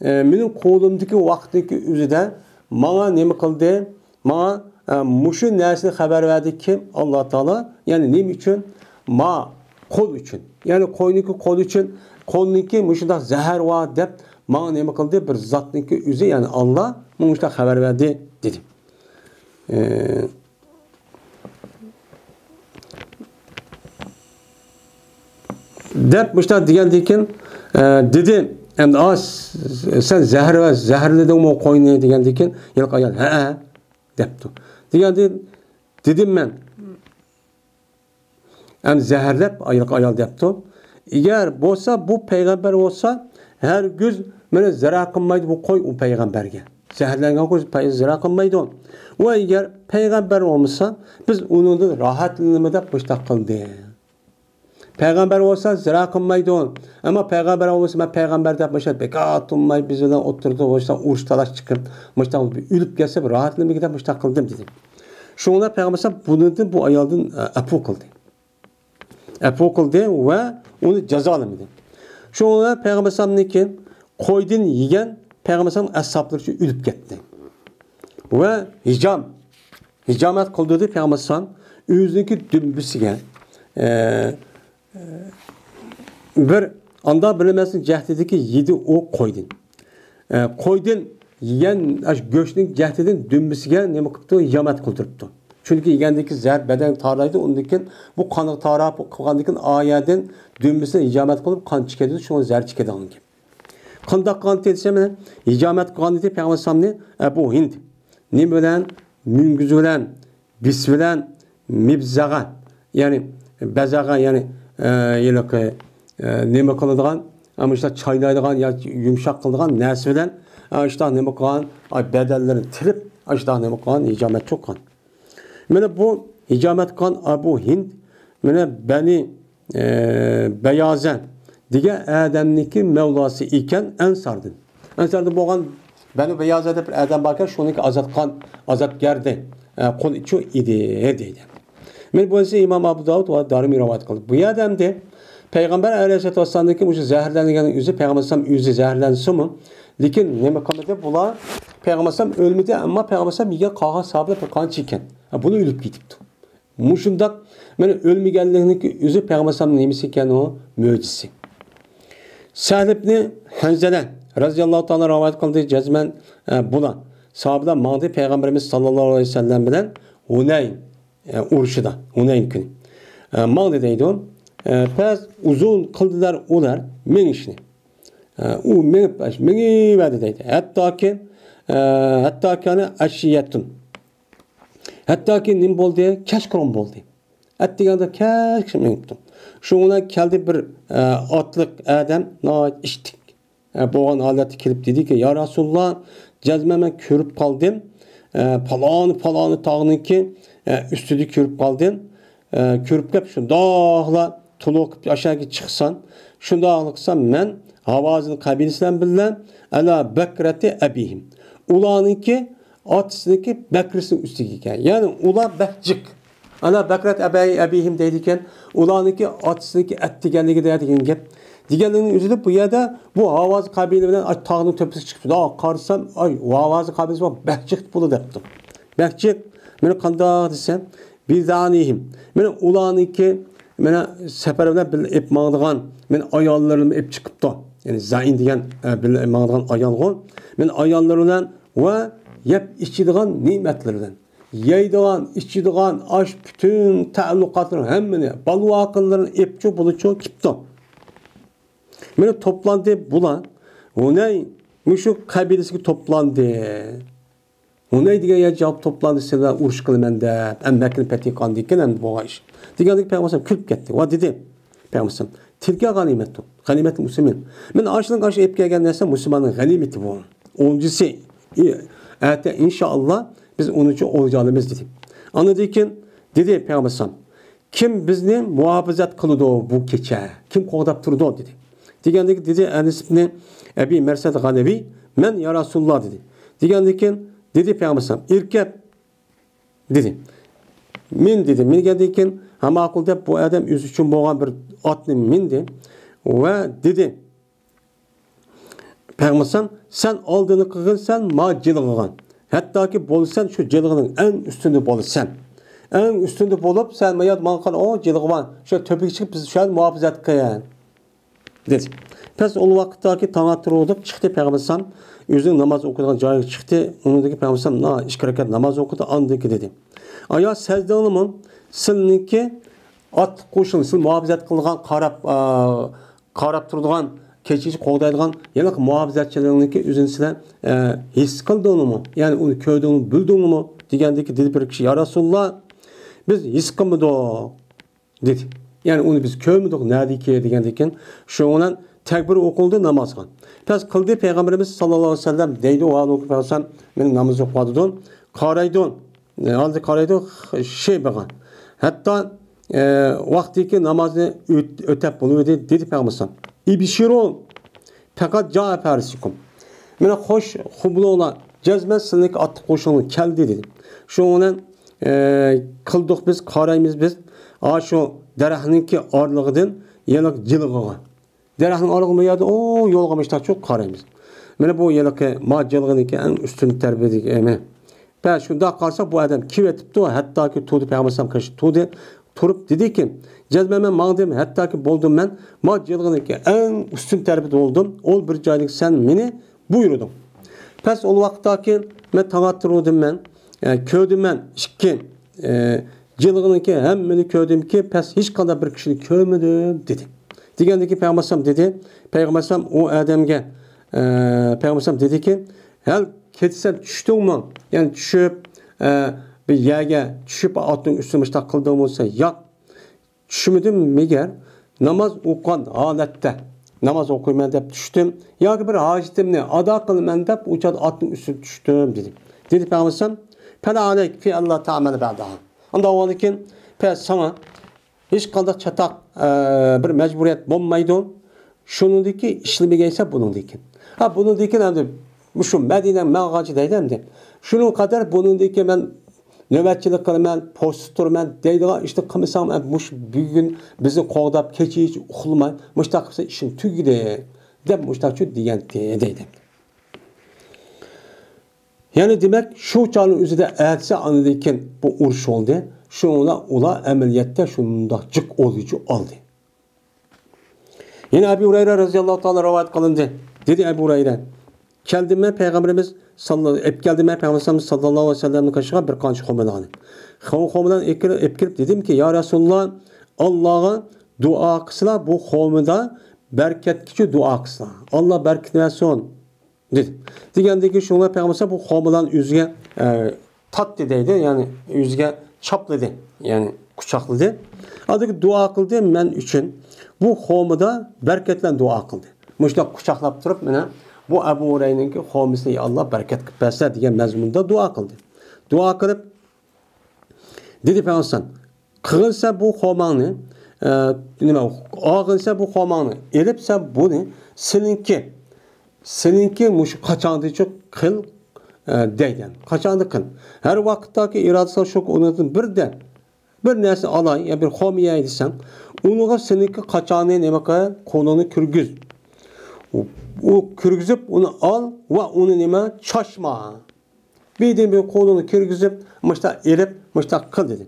Benim kolumdaki vaktdeki üzüde bana ne kıldı? Bana muşu nersini haber verdi kim? Allah Teala. Yani ne için? Ma kol için. Yani koyniki kol için kolunki muşuda zehir var deyip bana ne kıldı? Bir zatniki üzü yani Allah muşuda haber verdi dedi. Dep muşta diyendikin dedi hem de sen zehirledin mi o koyunu diyendikin yılk ayal he deptu. Diyendi dedim ben hem zehirlep yılk ayal deptu. Eğer bolsa bu peygamber olsa her göz beni zira kılmaydı bu koy o peygamberge. Zehirlengen göz zira kılmaydı on. O eğer peygamber olmasa biz onun da rahatlığını muşta kıldı. Peygamber olsa zira kılmaydı on. Ama peygamber olmasa ben peygamber de başa bekat olmayı bizden oturdu. Olsa uğuş talaş çıkıp müştak ülüp gelse bir rahatlığımı gidip müştak kıldım dedim. Şunlar peygamber bunu bu ayaldın apu kıldı. Apu kıldı ve onu cezaladı. Şunlar peygamber ne ki koydun yiyen peygamber ashapları için ülüp gitti. Ve hicamet kıldırdı peygamber yüzündeki dümbüsüge bir anda bilemezsin cehdedeki yedi o koydun. Koydun yiyen göçün cehdedin dümbüsüge ne kıldı? Hicamet kıldırıptı. Çünkü yiyendeki zehir beden tarlaydı. Ondakin bu kanı taraf kandakin ayeden dümbüsüne hicamet kılıp kan çıkıyordu. Şunu zehir çıkıyordu onun gibi. Kandak kan tedisem hicamet kan dedi Peygamber bu Hind. Ne bilen müngüz bilen bis bilen mibzaga yani bezaga yani yelaki neme kıldıgan ama işte çaynaydıgan ya yumuşak kıldıgan nersi bilen işte neme kılgan bedellerini tilip işte neme kılgan hicamet çok kan. Mene bu hicamet kan Abu Hind mene beni beyazen diye Adem'niki Mevlası iken Ensardın. Ensardı boğan beni beyazen de Adem bakan şununki azat kan azap geldi. Kol içi idi. Men bu ise İmam Abu Davud ve Darimi rivayet kıldı. Bu Adem'de Peygamber Aleyhisselatü Vesselam'daki bu zehirlendiğinin yüzü Peygamber Aleyhisselam yüzü zehirlense mi? Lakin ne makamda bunlar Peygamber Aleyhisselam ölmedi ama Peygamber Aleyhisselam yiyen kağa sahabı kan çiken. Bunu ölüp gidipti. Muşundak men ölmegenliğindeki yüzü Peygamber Aleyhisselam nemisi iken o mucizesi. Sa'd ibn Hanzala radıyallahu ta'ala rivayet kıldı cezmen buna. sahabeler mağdi Peygamberimiz sallallahu aleyhi ve sellem bilen Hunayn uruşida, Hunayn günü. Mağdi deydi o. Pes uzun kıldılar ular men işini. U meni verdi deydi. Hatta ki aşiyetun. Hatta ki nim boldu, keşkron boldu. Etdiganda keşkron meniptim. Şuna geldi bir atlık adam na içtik. Boğan aleti kelip dedi ki ya Resulullah cezmeme körüp kaldım. Palanı tağının ki üstüdü körüp kaldım. Körüp kep şu dağla tuluq aşağı çıksan şu dağlıksan men havazın kabilesinden bilen ala bekreti ebihim. Ulanınki atısındaki bekrisinin üstündeki. Yani ula bekcik. Ala bekret ebihim deydiken ulanınki atısındaki et digenliği deydiken gep. Digenliğinin üzülüp bu yerde bu havazı kabilesi bilen tağının töpüsü çıktı. Daha karısam o havazı kabilesi var bekcik bulu deptim. Bekcik meni kanda desem bir zanihim. Meni ulanınki meni seferimden bir ip mağdıgan meni ayallarım ip çıkıp da yani zain diyen bir mağdıgan ayal gon meni ayallarından ve yep içidigan nimetlerden yeydigan, içidigan aş bütün taallukatların hemmini balı akılların ipçu buluçu kipti. Meni toplandı bulan Hunay müşü kabilesi toplandı. Hunay diye ya cevap toplandı size uruş kılmen de emmekin petikan diken hem bu iş. Diğerlik peygamber külüp gitti. Va dedi peygamber tilka ganimetu. Ganimet muslimin. Men aşının karşı ip gelgenlerse Müslümanın ganimeti bu. Onucusu ete inşallah biz onuncu olacağımız dedi. Anladıyken dedi peygamber kim bizni muhafazat kılıdı bu keçe? Kim kovdap durdu dedi. Diğerlik dedi Enes ibn Ebi Mersed Ganevi men ya Resulullah dedi. Diğerlik dedi peygamber irkep dedi. Min dedi. Min geldikken ama akılda bu adam yüz için boğan bir atını mindi ve dedi peygamber sen aldığını kılsan ma cılgıgan. Hatta ki bolsan şu cılgının en üstünde bolsan. En üstünde bolup sen mayat mankan o cılgıvan. Şu töpük çıkıp biz şu an muhafazat kıyan. Dedi. Pes o vakittaki tanatır olup çıktı peygamber yüzün namaz okuduğun cahil çıktı. Onundaki peygamber na işkarakat namaz okudu andaki dedi. Aya secde olumun sizinki at koşun siz muhafazat kılgan qarap turduğun keçici qoğdaydigan yani muhafazatçılığındaki üzünsülen his kıldığını mı? Yani onu köydüğünü bildiğini mi? Degandaki dedi bir kişi ya Resulullah biz his kılmadık dedi. Yani onu biz köymüdük neredeki degandeki şu olan tekbir okuldu namaz kıldı. Pes kıldı Peygamberimiz sallallahu aleyhi ve sellem deydi o an okup alsan benim namaz okumadın. Karaydın. Aldı karaydı şey bakan. Hatta vaktiki namazı ötep buluyor dedi Peygamber. İbşirun fakat caa persikum. Mene hoş hublu olan cezmen sınık at koşunu keldi dedi. Şu onun kıldık biz karayımız biz. Şu derahninki ağırlığıdan yelik cılgıga. Derahnin ağırlığı yerde o yolgamışlar çok karayımız. Mene bu yelik macılığındaki en üstün terbiyedik emin. Ben şunda kalsa bu adam kim etipti o hatta ki tuğdu peygamber karşı tuğdu turup dedi ki cezmeme mağdim hatta ki boldum ben macılığındaki en üstün terbiyede oldum ol bir caylık sen beni buyurdun. Pes o vakittaki ben tavattır oldum ben köydüm ben ki cılığındaki hem beni köydüm ki pes hiç kadar bir kişiyi köymedim dedi. Diğerindeki peygamber dedi peygamber o adamge peygamber dedi ki hel ketsen düştün mü? Yani düşüp bir yerge düşüp atın üstüne kıldığım olsa ya düşmedim meğer namaz okuyan halette namaz okuyman deyip düştüm ya ki bir hacetimle ada kılman deyip uçad atın üstüne düştüm dedim. Dedi Peygamber Pela aleyk fi Allah ta'amel ba'daha. Onda o halde sana hiç kaldık çatak bir mecburiyet bulmaydı. Şunundaki işlemi gelse bunundaki. Ha bunundaki hem de şu Medine mağacı deydim de. Şunun kadar bunundaki ben nöbetçilik kılman, post turman deydi. İşte kımısam muş bugün bizi kovdap keçi hiç uxulmay. Muştakıpsa işin tügüde. Dem muştakçı diyen deydim. Yani demek şu çağın üzerinde etse anıdayken bu uruş oldu. Şuna ula ameliyette şunda cık olucu oldu. Yine Ebu Hureyre radıyallahu ta'ala rivayet kılındı. Dedi Ebu Hureyre. Kendime Peygamberimiz ep geldi men Peygamber sallallahu aleyhi ve sellem'in kaşığa bir kanç xomalarni. Xomadan ep kirib dedim ki ya Resulullah Allah'a dua kısıla bu xomida berketkici dua kısıla. Allah berket versin dedi. Degandeki şuna Peygamber bu xomadan yüzüge tat dediydi. Yani yüzüge çapladı. Yani kucakladı. Adı dua kıldı men üçün. Bu xomida berketlen dua kıldı. Muşta kucaklap durup mene bu Ebu Hureyre'ninki xomisini Allah bereket kıpese diye mezmunda dua kıldı. Dua kılıp dedi Peygamber kılsa bu xomani ağılsa bu xomani elipse bunu seninki muş kaçandı çok kıl deyden. Kaçandı kıl. Her vakittaki iradesel şok onunun bir nerse alay ya bir xomiye edilsen onuğa seninki kaçanı nemaka konunu kürgüz. O kürgüzüp onu al ve onu neme çaşma. Bir kolunu kürgüzüp mışta erip mışta kıl dedi.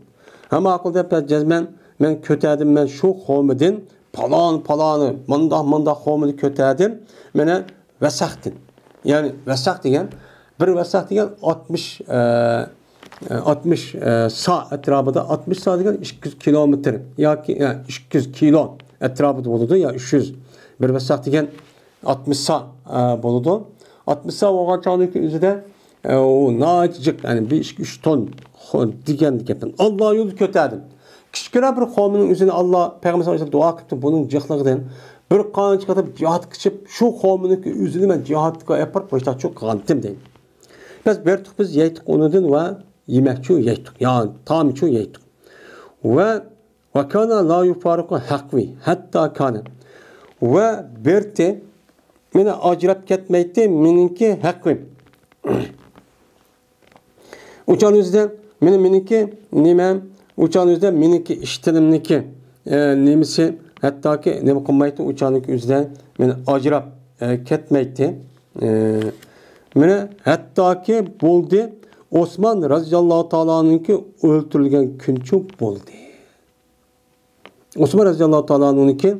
Ama akılda cezmen men kötədim men şu xomidin palanı mandah xomidi kötədim mene vesaktin. Yani vesak degen bir vesak degen 60 sa etrafında 60 sa degen 200 kilometre ya ki 200 kilo etrafında boludu ya 300 bir vesak degen 60 sa boludu. 60 sa oğan çağındaki üzüde o naçıcık yani 1-2-3 ton degen yapın. Allah yolu kötədim. Küçükler bir kavminin üzerine Allah Peygamber sallallahu aleyhi ve sellem dua kıptı bunun cıhlığından bir kanç katıp cihat kıçıp şu kavminin üzerine ben cihat yapar başta çok kanıtım değil. Biz yeytik onudun ve yemekçi yeytik. Yani tamçı yeytik. Ve kana la yufariku hakvi hatta kana ve berti mene acırap ketmeydi meninki hakvim. Uçan yüzden meninki nimem uçağın yüzde miniki iştirimniki nemisi hatta ki ne bakılmaydı uçağın yüzde beni acırap ketmeydi. Hatta ki buldu Osman radıyallahu ta'ala'nınki öldürülgen künçü buldu. Osman radıyallahu ta'ala'nınki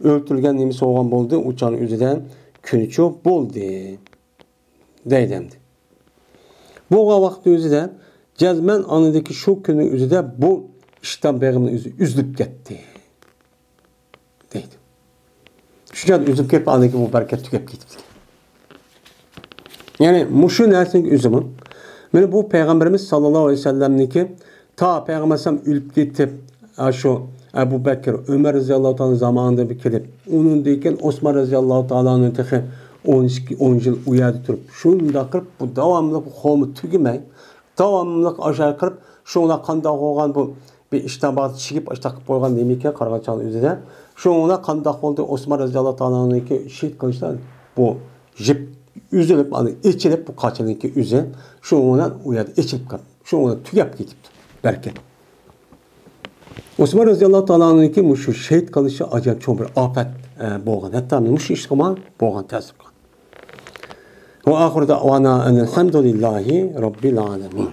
öldürülgen nemisi olan buldu uçağın yüzde künçü buldu. Deydemdi. Bu vakti yüzde cezmen anıdaki şu günün üzerinde bu işten Peygamber'in yüzü üzülüp gitti. Deydi. Şu can üzülüp gelip anıdaki bu bereket tükep gitti. Yani muşu nersinin üzümü. Yani bu Peygamberimiz sallallahu aleyhi ve sellem'deki ta Peygamber sallam ülüp gidip şu Ebu Bekir, Ömer radıyallahu ta'ala zamanında bir kelip onun deyken Osman radıyallahu ta'ala'nın teki 10 yıl uyardı durup şunu da kırıp bu devamlı bu xomu tügümey davamlılık aşağı kırıp şuna kanda olgan bu bir işten bazı çıkıp açtık koygan demeyken Kargaçal üzerinde şuna kanda oldu Osman radıyallahu ta'ala'nın ki şehit kılıçlar bu jip üzülüp içilip bu kaçınınki üze şuna uyardı içilip kap şuna tüyap gidip belki Osman radıyallahu ta'ala'nın ki muşu şehit kılışı acayip çok bir afet boğan hatta muşu işkama boğan tesir kan. Ve ahir da'vana enelhamdülillahi rabbil alemin.